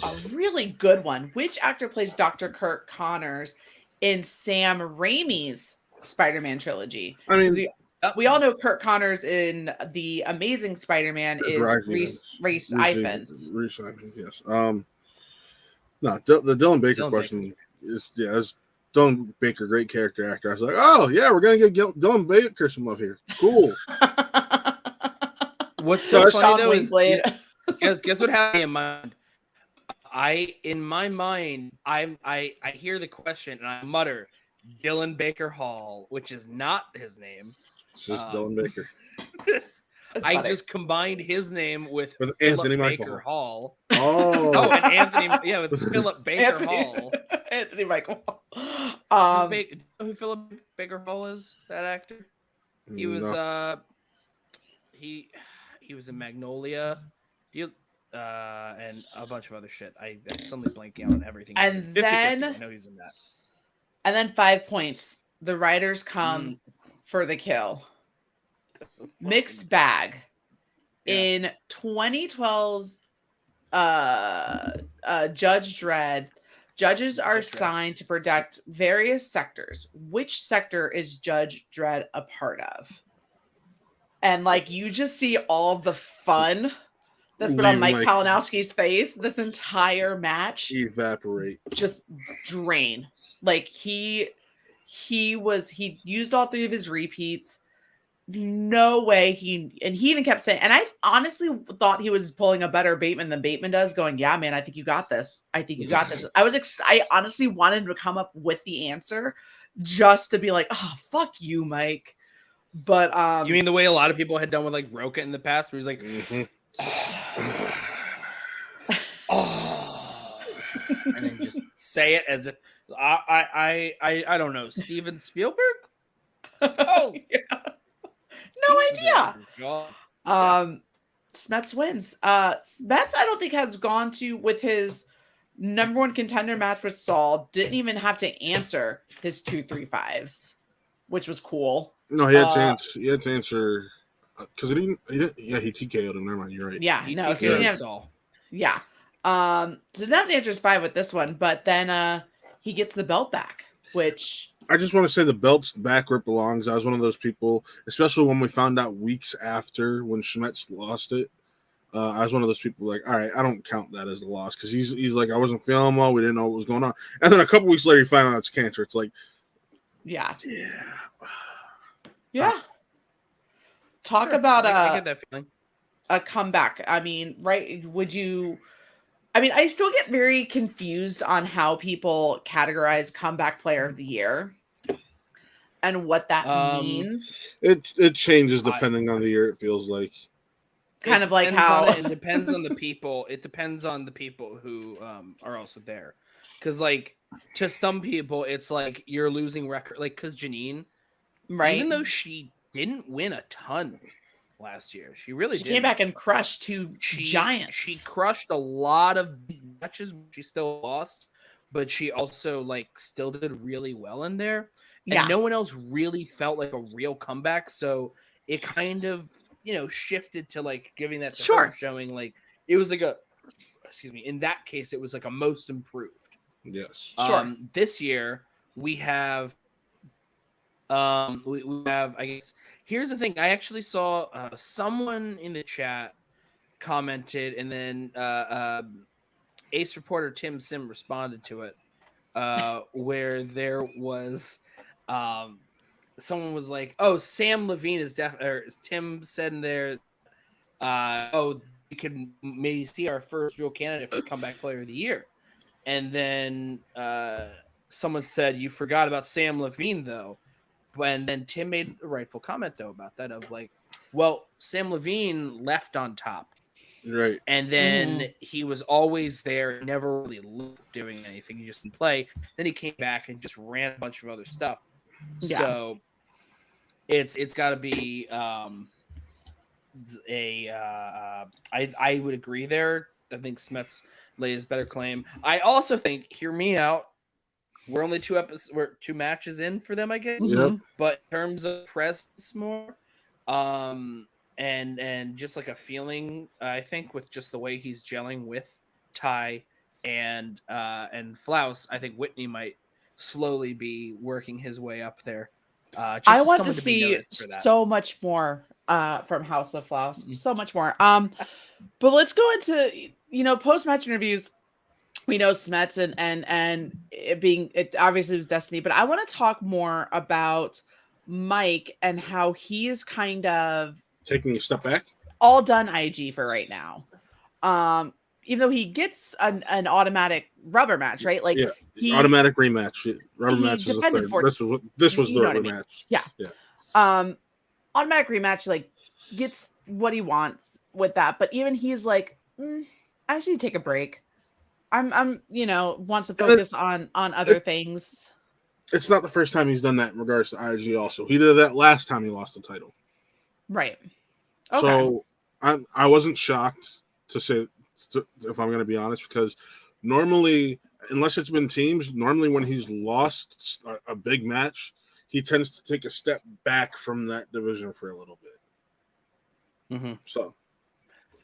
a really good one. Which actor plays Dr. Kirk Connors in Sam Raimi's Spider-Man trilogy? I mean, we all know Kirk Connors in the Amazing Spider-Man is Rhys Ifans. Rhys Ifans, yes. No, the Dylan Baker question is Dylan Baker, great character actor. I was like, oh yeah, we're gonna give Dylan Baker some love here. Cool. What's so funny though is guess what happened in mind. In my mind, I hear the question and I mutter Dylan Baker Hall, which is not his name. It's just Dylan Baker. I just combined his name with Anthony Baker Hall. Oh, and Anthony, with Philip Baker Hall. Anthony Michael. Who Philip Baker Hall is? That actor. He was he was in Magnolia. And a bunch of other shit. I'm suddenly blanking out on everything. And then I know he's in that. And then 5 points. The writers come for the kill. Mixed bag. Yeah. In 2012's Judge Dredd, judges are assigned to protect various sectors. Which sector is Judge Dredd a part of? And like you just see all the fun that's been on Mike Kalinowski's face this entire match. Evaporate. Just drain. Like he used all 3 of his repeats. no way he even kept saying, and I honestly thought he was pulling a better Bateman than Bateman does, going, yeah, man, I think you got this. I think you got this. I honestly wanted him to come up with the answer just to be like, oh, fuck you, Mike. But You mean the way a lot of people had done with like Roka in the past, where he's like, oh, and then just say it as if I don't know, Steven Spielberg. Oh, yeah. No idea. Smets wins. Smets, I don't think has gone to with his number one contender match with Saul. Didn't even have to answer his 2-3-5s, which was cool. No, he had to answer. He had to answer because he didn't. Yeah, he TKO'd him. Never mind. You're right. Yeah, he no, so he didn't have, Saul. Yeah. So didn't have to answer his 5 with this one, but then he gets the belt back, which. I just want to say the belt's back where it belongs. I was one of those people, especially when we found out weeks after when Schmetz lost it. I was one of those people like, all right, I don't count that as a loss because he's like, I wasn't feeling well. We didn't know what was going on. And then a couple weeks later, you find out it's cancer. It's like, yeah. Sure, Talk about I get that feeling. A comeback. I mean, right? I still get very confused on how people categorize comeback player of the year and what that means. It changes depending on the year. It feels like kind of like how it depends on the people. It depends on the people who are also there, because like to some people it's like you're losing record, like because Janine, right? Even though she didn't win a ton last year, she really did. Came back and crushed two giants. She crushed a lot of matches. She still lost, but she also like still did really well in there. And no one else really felt like a real comeback, so it kind of shifted to like giving that to her, showing like it was like in that case it was like a most improved. Yes. This year we have we have, I guess, here's the thing. I actually saw someone in the chat commented, and then Ace reporter Tim Sim responded to it, where there was someone was like, "Oh, Sam Levine is or Tim said in there, we could maybe see our first real candidate for comeback player of the year," and then someone said, "You forgot about Sam Levine, though." And then Tim made a rightful comment though about that of like, well, Sam Levine left on top, right? And then he was always there, never really doing anything. He just didn't play. Then he came back and just ran a bunch of other stuff. Yeah. So it's got to be I would agree there. I think Smets lays better claim. I also think, hear me out, we're only we're 2 matches in for them, I guess. Yep. But in terms of presence more, and just like a feeling, I think with just the way he's gelling with Ty and Flaus, I think Whitney might slowly be working his way up there. I want to see so much more from House of Flaus. Mm-hmm. So much more. But let's go into post-match interviews. We know Smets and it obviously was Destiny, but I want to talk more about Mike and how he's kind of taking a step back. All done IG for right now. Even though he gets an automatic rubber match, right? Like automatic rematch. Rubber match is the third. This was the rubber match. Yeah. Automatic rematch, like gets what he wants with that, but even he's like, I just need to take a break. I'm wants to focus on other things. It's not the first time he's done that in regards to IG also. He did that last time he lost the title. Right. Okay. So I wasn't shocked if I'm going to be honest, because normally, unless it's been teams, normally when he's lost a big match, he tends to take a step back from that division for a little bit. Mm-hmm. So.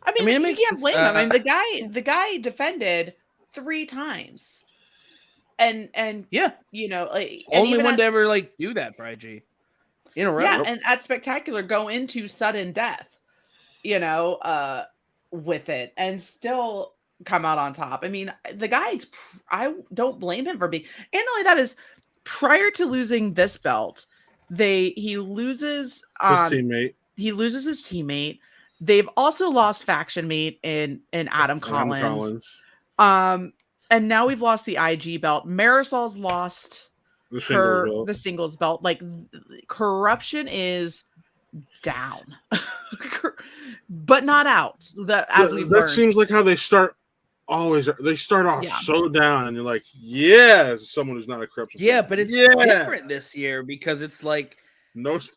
I mean you can't blame him. I mean, the guy defended 3 times, and only one to ever like do that for IG in a row. Yeah, and at Spectacular go into sudden death, with it, and still come out on top. I mean, the guy, I don't blame him for being. And not only that is, prior to losing this belt, he loses His teammate. he loses his teammate. They've also lost faction mate in Adam Collins. And now we've lost the IG belt. Marisol's lost the singles belt. Like, corruption is down, but not out. That seems like how they start. Always, they start off so down, and you're like, "Yeah," as someone who's not a corruption. Yeah, but it's different this year because it's like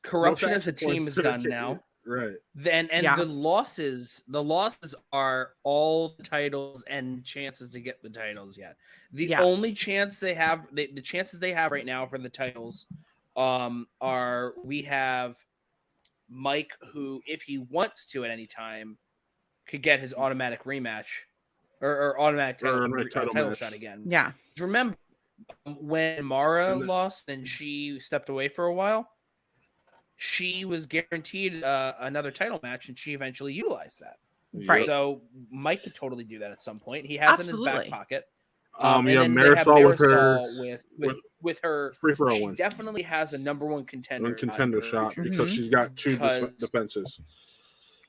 corruption as a team is done now. Right. Then the losses are all the titles and chances to get the titles yet. The only chance they have, the chances they have right now for the titles, are we have Mike, who, if he wants to at any time, could get his automatic rematch or automatic title shot again. Yeah. Remember when Mara lost and she stepped away for a while? She was guaranteed another title match, and she eventually utilized that. Right. So Mike could totally do that at some point. He has in his back pocket. And then Marisol with her free-for-all she win. Definitely has a number one contender shot because she's got two defenses.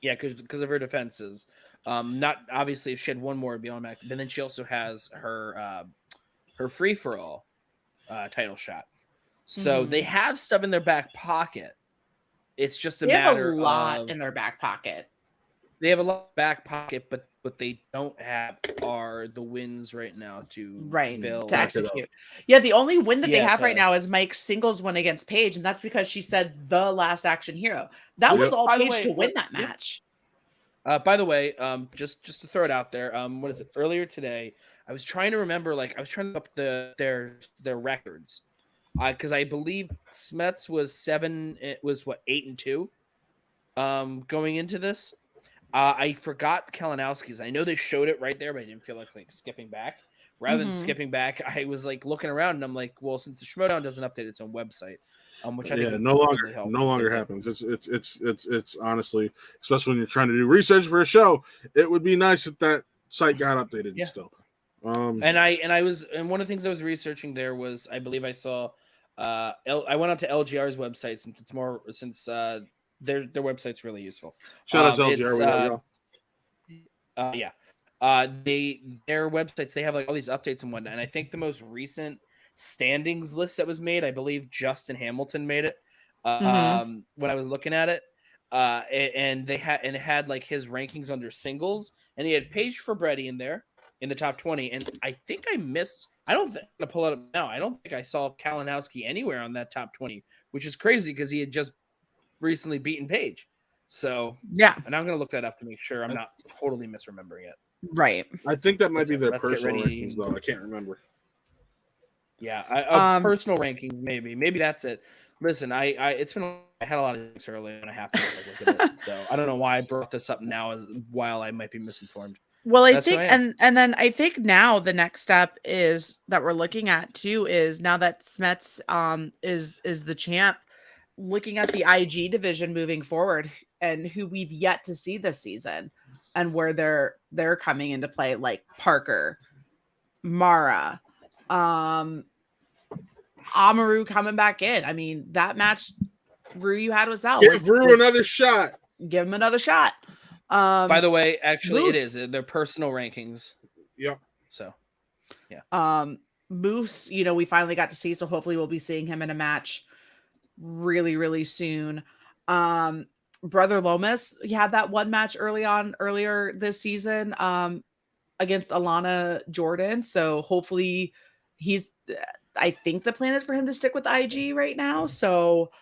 Yeah, because of her defenses. Not obviously if she had one more it'd be automatic, but then she also has her free-for-all title shot. So they have stuff in their back pocket. It's just a matter of... They have a lot in their back pocket. They have a lot in back pocket, but what they don't have are the wins right now to execute. Yeah, the only win that they have right now is Mike's singles win against Paige, and that's because she said the last action hero. That was all Paige to win that match. By the way, just to throw it out there, what is it? Earlier today, I was trying to remember, I was trying to look up their records. Because I believe Smets was 8-2 going into this. I forgot Kalinowski's. I know they showed it right there, but I didn't feel like skipping back. Rather than skipping back, I was looking around and I'm like, well, since the Schmodown doesn't update its own website, which I think no longer happens. It's honestly, especially when you're trying to do research for a show, it would be nice if that site got updated still. And one of the things I was researching there was, I believe I saw I went out to LGR's website since their website's really useful. Shout out to LGR. Their websites, they have all these updates and whatnot. And I think the most recent standings list that was made, I believe Justin Hamilton made it when I was looking at it. And it had his rankings under singles, and he had Paige Fabretti in there in the top 20. And I think I missed. I don't think I'm gonna pull it up now. I don't think I saw Kalinowski anywhere on that top 20, which is crazy because he had just recently beaten Paige. So and I'm gonna look that up to make sure I'm not totally misremembering it. Right. I think that might be their personal rankings, though. I can't remember. Yeah, personal rankings, maybe that's it. Listen, I had a lot of things earlier when I happened to look at it, so I don't know why I brought this up now while I might be misinformed. Well, I think, and then I think now the next step is that we're looking at too is now that Smets is the champ, looking at the IG division moving forward and who we've yet to see this season and where they're coming into play, like Parker, Mara, Amaru coming back in. I mean, that match Ryu had was out. Give Ryu another shot. Give him another shot. By the way, actually, Moose. It is their personal rankings. Yep. So, yeah. Moose, we finally got to see, so hopefully we'll be seeing him in a match really, really soon. Brother Lomas, he had that one match earlier this season, against Alana Jordan. So hopefully I think the plan is for him to stick with IG right now. So,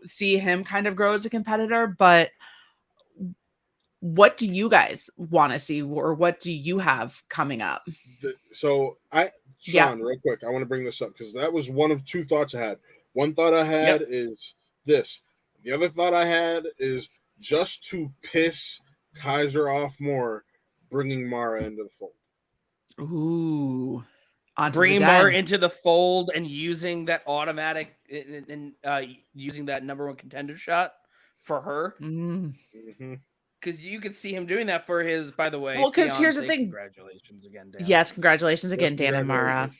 see him kind of grow as a competitor, but what do you guys want to see, or what do you have coming up? Sean, real quick, I want to bring this up because that was one of two thoughts I had. One thought I had is this. The other thought I had is just to piss Kaiser off more, bringing Mara into the fold. Ooh. Bringing Mara into the fold and using that automatic and using that number one contender shot for her. Mm-hmm. Because you could see him doing that for his, by the way. Well, because here's the thing. Congratulations again, Dan. Yes, congratulations again, Dan and Mara.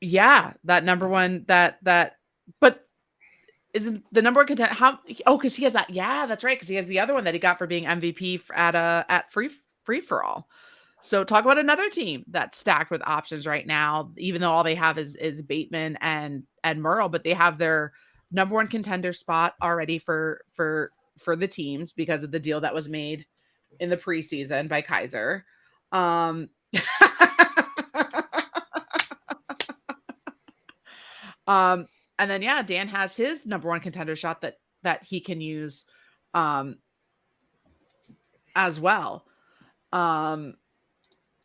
Yeah, that number one but isn't the number one contender because he has that. Yeah, that's right, because he has the other one that he got for being MVP at free for all. So talk about another team that's stacked with options right now, even though all they have is Bateman and Merle, but they have their number one contender spot already for the teams because of the deal that was made in the preseason by Kaiser. And then Dan has his number one contender shot that he can use as well.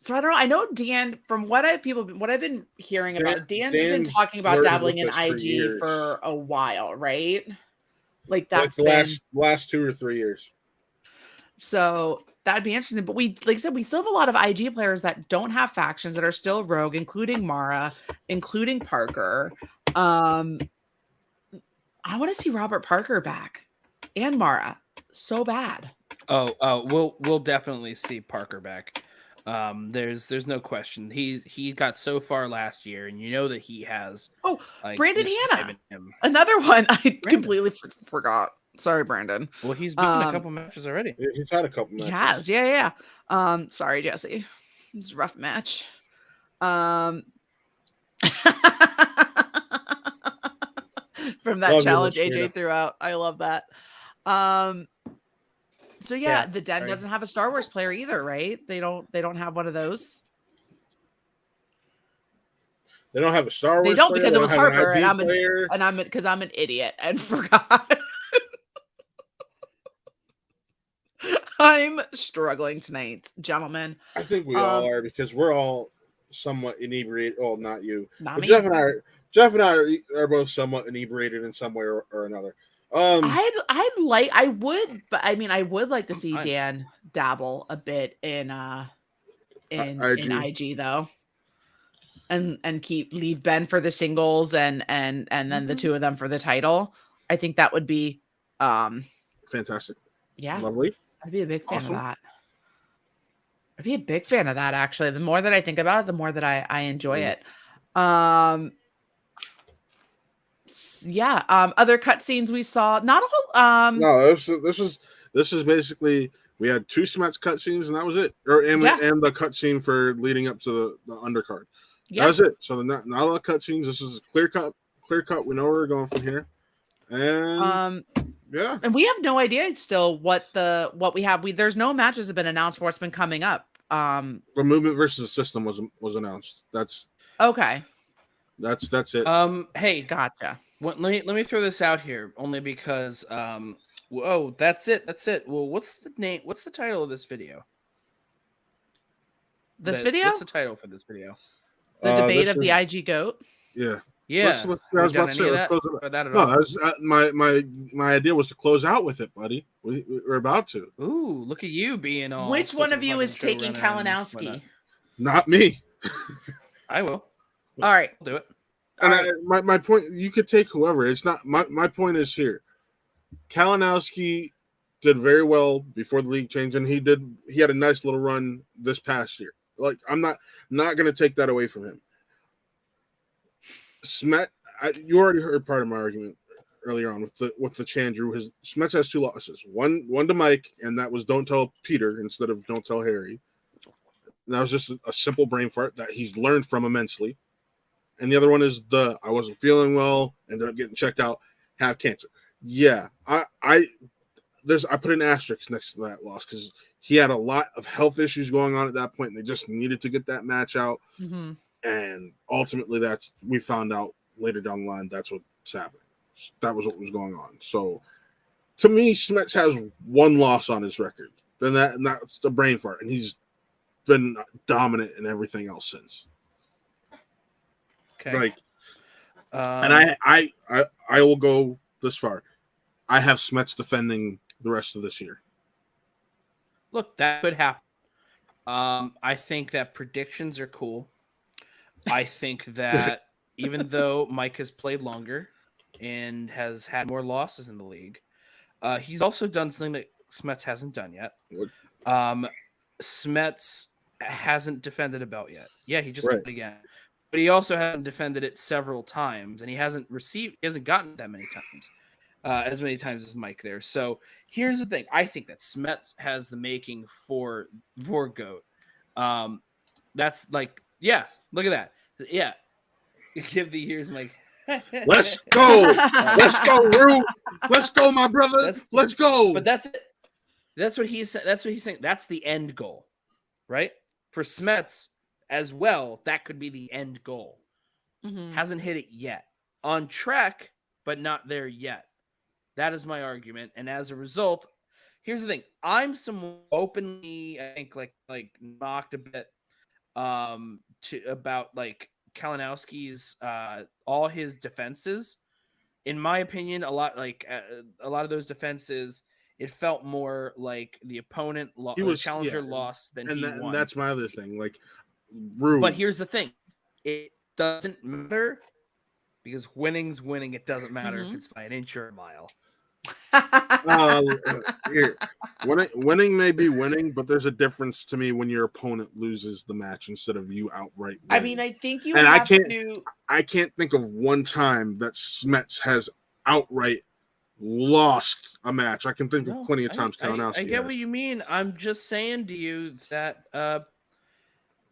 So I don't know. I know Dan, from what I've been hearing about, Dan's been talking about dabbling in IG for a while, right? Like that's the last 2 or 3 years. So that'd be interesting. But like I said, we still have a lot of IG players that don't have factions that are still rogue, including Mara, including Parker. I want to see Robert Parker back and Mara so bad. We'll definitely see Parker back. There's no question. He got so far last year, and you know that he has. Brandon Hanna, another one I completely forgot. Sorry, Brandon. Well, he's been in a couple matches already. He's had a couple matches. He has, yeah. Sorry, Jesse. It's a rough match. From that challenge AJ threw out. I love that. So yeah, the Den doesn't have a Star Wars player either, right? They don't have one of those. They don't have a Star Wars. They don't player. because They it was don't have Harper, an and I'm an idiot and forgot. I'm struggling tonight, gentlemen. I think we all are because we're all somewhat inebriated. Oh, not you. Not me. Jeff and I are both somewhat inebriated in some way or another. I would like to see Dan dabble a bit in IG though, and leave Ben for the singles and then the two of them for the title. I think that would be fantastic. Yeah, lovely. I'd be a big fan of that. I'd be a big fan of that, actually. The more that I think about it, the more that I enjoy it. Other cutscenes we saw, not a whole. No, this is basically we had 2 Smets cutscenes and that was it. And the cutscene for leading up to the undercard. That was it. So not a lot of cutscenes. This is clear cut. We know where we're going from here. And and we have no idea still what we have. There's no matches have been announced for what's been coming up. The movement versus system was announced. That's okay. That's it. Hey, gotcha. Let me throw this out here only because that's it. Well, what's the name? What's the title of this video? What's the title for this video? The debate of the IG GOAT. Yeah. Yeah. I was about to say, let's close it out. My idea was to close out with it, buddy. We're about to. Ooh, look at you being all. Which one of you is taking Kalinowski? Not me. I will. All right. I'll do it. And my point, you could take whoever. It's not my point is here. Kalinowski did very well before the league changed, and he had a nice little run this past year. Like, I'm not going to take that away from him. Smet, you already heard part of my argument earlier on with the Chandru. Smets has 2 losses. One to Mike, and that was don't tell Peter instead of don't tell Harry. And that was just a simple brain fart that he's learned from immensely. And the other one is I wasn't feeling well, ended up getting checked out, have cancer. Yeah, I put an asterisk next to that loss because he had a lot of health issues going on at that point, and they just needed to get that match out. Mm-hmm. And ultimately, we found out later down the line that's what's happening. That was what was going on. So, to me, Smets has 1 loss on his record. Then that's the brain fart, and he's been dominant in everything else since. Okay. And I will go this far. I have Smets defending the rest of this year. Look, that could happen. I think that predictions are cool. I think that even though Mike has played longer and has had more losses in the league, he's also done something that Smets hasn't done yet. Smets hasn't defended a belt yet. Yeah, he just did it again. but he also hasn't defended it several times, and he hasn't gotten that many times, as many times as Mike there. So here's the thing: I think that Smets has the making for GOAT. That's like, yeah, look at that, yeah. Give the years, Mike. Let's go. Let's go, Rue. Let's go, my brother. Let's go. But that's it. That's what he's saying. That's the end goal, right? For Smets as well, that could be the end goal. Mhm. Hasn't hit it yet. On track, but not there yet. That is my argument. And as a result, here's the thing. I'm somewhat openly, I think, like mocked a bit about like Kalinowski's all his defenses. In my opinion, a lot of those defenses, it felt more like the opponent challenger lost than he won. And that's my other thing. Like, Rue. But here's the thing: it doesn't matter because winning's winning. It doesn't matter if it's by an inch or a mile. Here, winning may be winning, but there's a difference to me when your opponent loses the match instead of you outright winning. I mean, I think you and have to. I can't think of one time that Smets has outright lost a match. I can think of plenty of times Kalinowski I get what you mean. I'm just saying to you that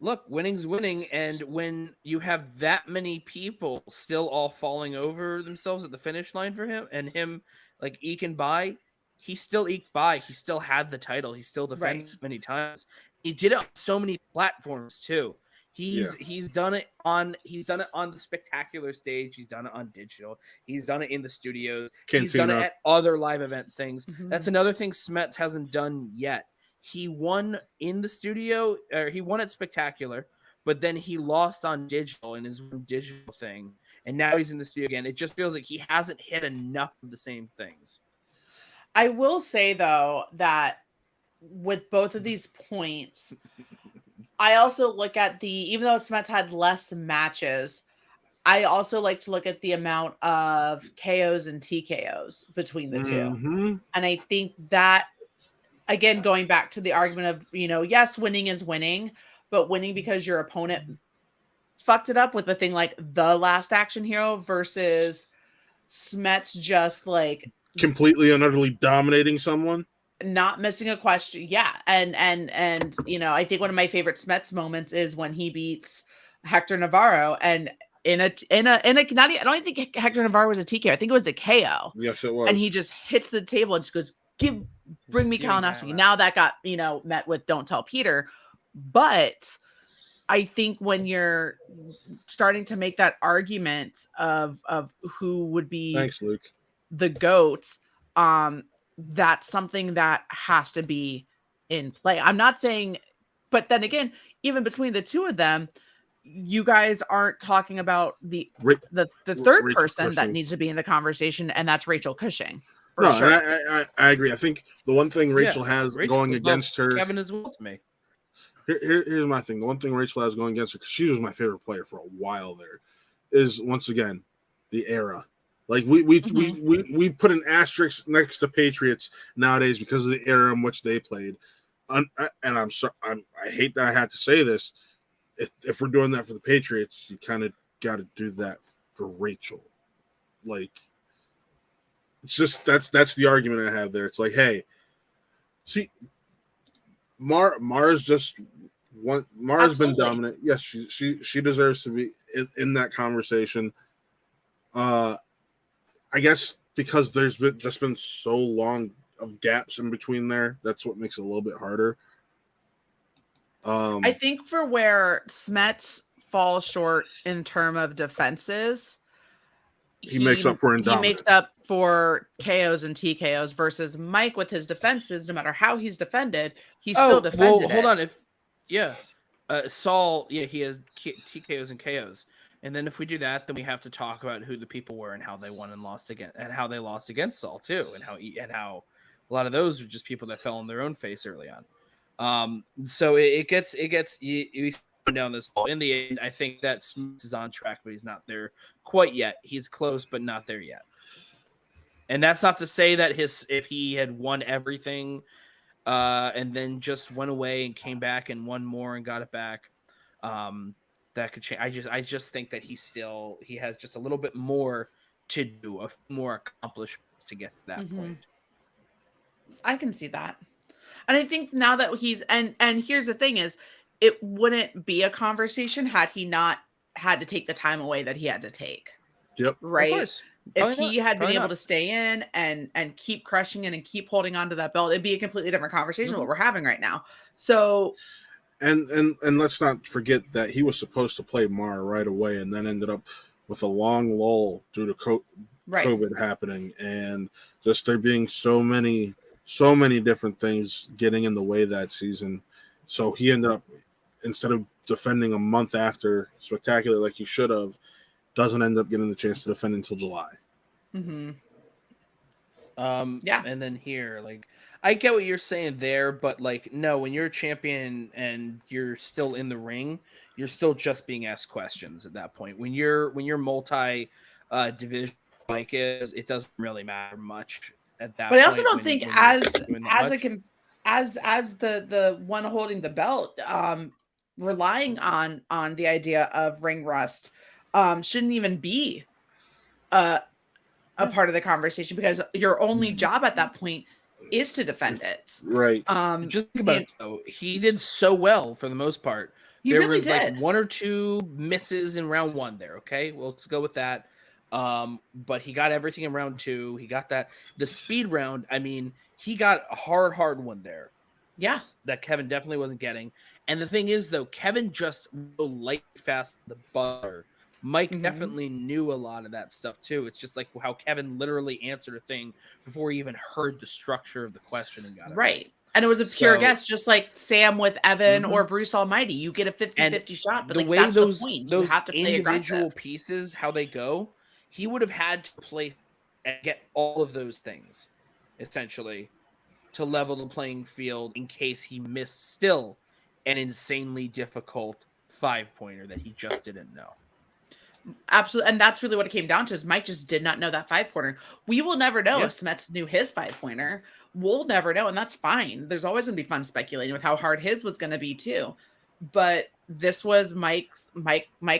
look, winning's winning, and when you have that many people still all falling over themselves at the finish line for him, and him like eking by, he still eked by. He still had the title. He still defended many times. He did it on so many platforms too. He's done it on the spectacular stage. He's done it on digital. He's done it in the studios. Cantina. He's done it at other live event things. That's another thing Smets hasn't done yet. He won in the studio, or he won at Spectacular, but then he lost on digital in his digital thing, and now he's in the studio again. It just feels like he hasn't hit enough of the same things. I will say though that with both of these points, I also look at even though Smets had less matches, I also like to look at the amount of KOs and TKOs between the two. And I think that, again, going back to the argument of, yes, winning is winning, but winning because your opponent fucked it up with a thing like the Last Action Hero versus Smets just like completely and utterly dominating someone, not missing a question. Yeah. And I think one of my favorite Smets moments is when he beats Hector Navarro, and I don't think Hector Navarro was a TKO. I think it was a KO. Yes, it was. And he just hits the table and just goes, bring me Kalinowski. Now that got, met with don't tell Peter. But I think when you're starting to make that argument of who would be Thanks, Luke, the GOAT, that's something that has to be in play. I'm not saying, but then again, even between the two of them, you guys aren't talking about the third person that needs to be in the conversation, and that's Rachel Cushing. No, sure. I agree. I think the one thing Rachel has going against her, Kevin as well to me. Here's my thing. The one thing Rachel has going against her, because she was my favorite player for a while there, is once again the era. Like we put an asterisk next to Patriots nowadays because of the era in which they played. And I hate that I had to say this. If we're doing that for the Patriots, you kind of got to do that for Rachel. Like, it's just that's the argument I have there. It's like, hey, see, Mara's just one. Mara's been dominant. Yes, she deserves to be in that conversation. I guess because there's been so long of gaps in between there, that's what makes it a little bit harder. I think for where Smets falls short in terms of defenses, he makes up for indominance. He makes up for KOs and TKOs versus Mike with his defenses. No matter how he's defended, he's still defended. Well, hold on. Saul, he has TKOs and KOs. And then if we do that, then we have to talk about who the people were and how they won and lost again, and how they lost against Saul too, and how a lot of those were just people that fell on their own face early on. So it gets you down this hole. In the end, I think that Smith is on track, but he's not there quite yet. He's close, but not there yet. And that's not to say that if he had won everything, and then just went away and came back and won more and got it back, that could change. I just think that he has just a little bit more to do, more accomplishments to get to that point. I can see that. And I think now that he's and here's the thing is, it wouldn't be a conversation had he not had to take the time away that he had to take. Yep. Right. Of course. If he had been Probably able not. to stay in and keep crushing it and keep holding on to that belt, it'd be a completely different conversation than what we're having right now. So And let's not forget that he was supposed to play Mar right away, and then ended up with a long lull due to COVID happening, and just there being so many different things getting in the way that season. So he ended up, instead of defending a month after Spectacular like he should have, doesn't end up getting the chance to defend until July. Mm-hmm. And then here, like, I get what you're saying there, but like, no, when you're a champion and you're still in the ring, you're still just being asked questions at that point. When you're multi division like it doesn't really matter much at that But point. I also don't think as the one holding the belt, relying on the idea of ring rust shouldn't even be a part of the conversation, because your only job at that point is to defend it. Right. Just think about it though. He did so well for the most part. There was like one or two misses in round one there. Okay, well, let's go with that. But he got everything in round two. He got that. The speed round, I mean, he got a hard one there. Yeah. That Kevin definitely wasn't getting. And the thing is, though, Kevin just light fast the butter. Mike definitely knew a lot of that stuff too. It's just like how Kevin literally answered a thing before he even heard the structure of the question and got it right. And it was a pure guess, just like Sam with Evan or Bruce Almighty. You get a 50-50 shot, but the like, way that's those the point. those you have to play individual aggressive. pieces, how they go, he would have had to play and get all of those things essentially to level the playing field in case he missed still an insanely difficult 5-pointer that he just didn't know. Absolutely. And that's really what it came down to, is Mike just did not know that 5-pointer. We will never know if Smets knew his 5-pointer. We'll never know, and that's fine. There's always going to be fun speculating with how hard his was going to be too. But this was Mike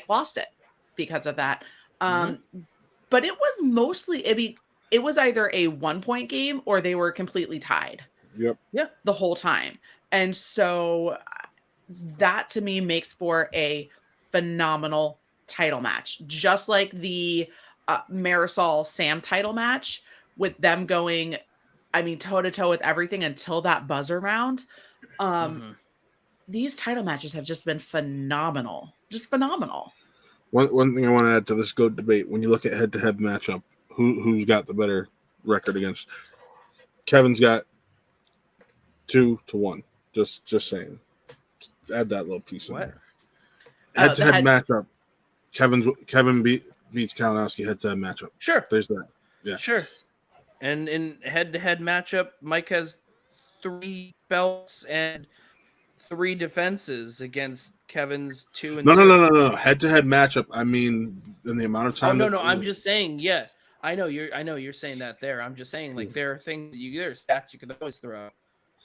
lost it because of that. But it was mostly, I mean, it was either a 1-point game or they were completely tied. Yep. Yeah. The whole time. And so that to me makes for a phenomenal title match, just like the Marisol Sam title match, with them going, I mean, toe to toe with everything until that buzzer round. These title matches have just been phenomenal, just phenomenal. One thing I want to add to this GOAT debate: when you look at head-to-head matchup, who's got the better record against? Kevin's got 2-1. Just saying. Add that little piece in there. Head-to-head matchup. Kevin beats Kalinowski head-to-head matchup. Sure. There's that. Yeah. Sure. And in head-to-head matchup, Mike has 3 belts and 3 defenses against Kevin's 2 and No. Head-to-head matchup. I mean, in the amount of time. Oh no. I'm just saying. Yeah, I know you're saying that there. I'm just saying, like, there are things there's stats you can always throw out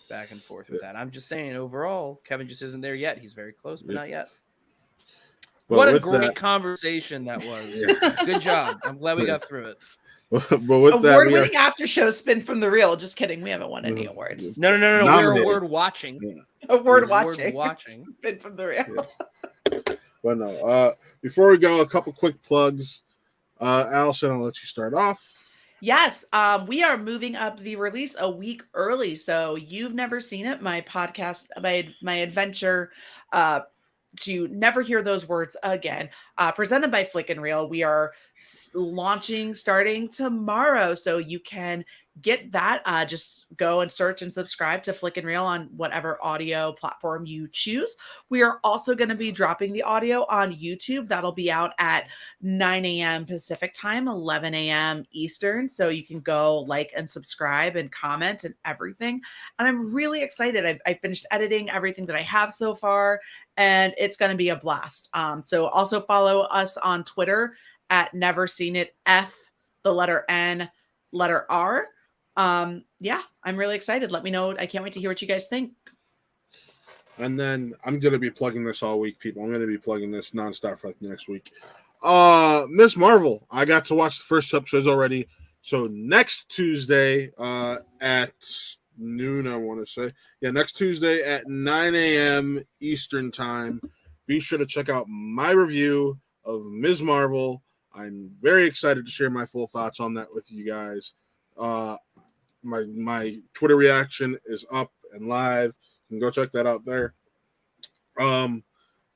back and forth with that. I'm just saying overall, Kevin just isn't there yet. He's very close, but not yet. But what a great conversation that was. Yeah. Good job. I'm glad we got through it. But with award-winning after show spin from the real. Just kidding. We haven't won any awards. No. We're award watching. Yeah. Award watching. Spin from the real. Yeah. But no. Before we go, a couple quick plugs. Allison, I'll let you start off. Yes, we are moving up the release a week early. So you've never seen it. My podcast, my adventure to never hear those words again, presented by Flick and Reel. We are starting tomorrow. So you can get that. Just go and search and subscribe to Flick and Reel on whatever audio platform you choose. We are also going to be dropping the audio on YouTube. That'll be out at 9 a.m. Pacific time, 11 a.m. Eastern. So you can go like and subscribe and comment and everything. And I'm really excited. I finished editing everything that I have so far, and it's going to be a blast. So also follow us on Twitter at Never Seen It F, the letter N, letter R. Yeah, I'm really excited. Let me know. I can't wait to hear what you guys think. And then I'm going to be plugging this all week, people. I'm going to be plugging this nonstop for like next week. Miss Marvel. I got to watch the first two episodes already. So next Tuesday at noon, I want to say. Yeah, next Tuesday at 9 a.m. Eastern time. Be sure to check out my review of Ms. Marvel. I'm very excited to share my full thoughts on that with you guys. My Twitter reaction is up and live. You can go check that out there.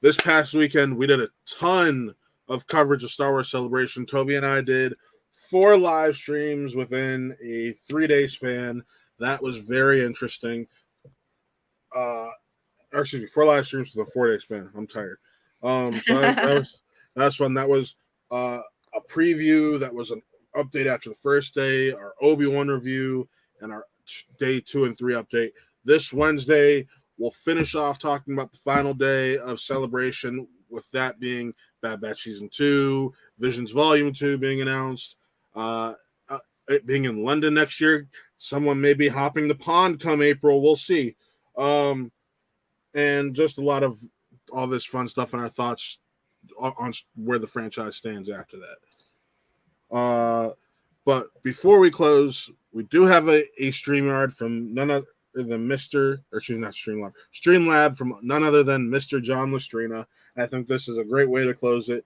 This past weekend, we did a ton of coverage of Star Wars Celebration. Toby and I did 4 live streams within a 3-day span. That was very interesting. Excuse me, 4 live streams with a 4-day span. I'm tired. So that was fun. That was a preview. That was an update after the first day. Our Obi-Wan review and our day 2 and 3 update. This Wednesday, we'll finish off talking about the final day of Celebration, with that being Bad Batch Season 2, Visions Volume 2 being announced, it being in London next year. Someone may be hopping the pond come April. We'll see. And just a lot of all this fun stuff and our thoughts on where the franchise stands after that. But before we close, we do have a StreamYard from none other than Streamlab from none other than Mr. John Lestrina. I think this is a great way to close it.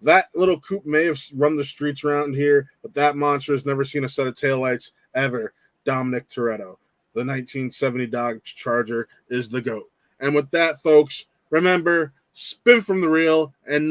That little coupe may have run the streets around here, but that monster has never seen a set of taillights ever. Dominic Toretto, the 1970 Dodge Charger, is the GOAT. And with that, folks, remember, spin from the reel and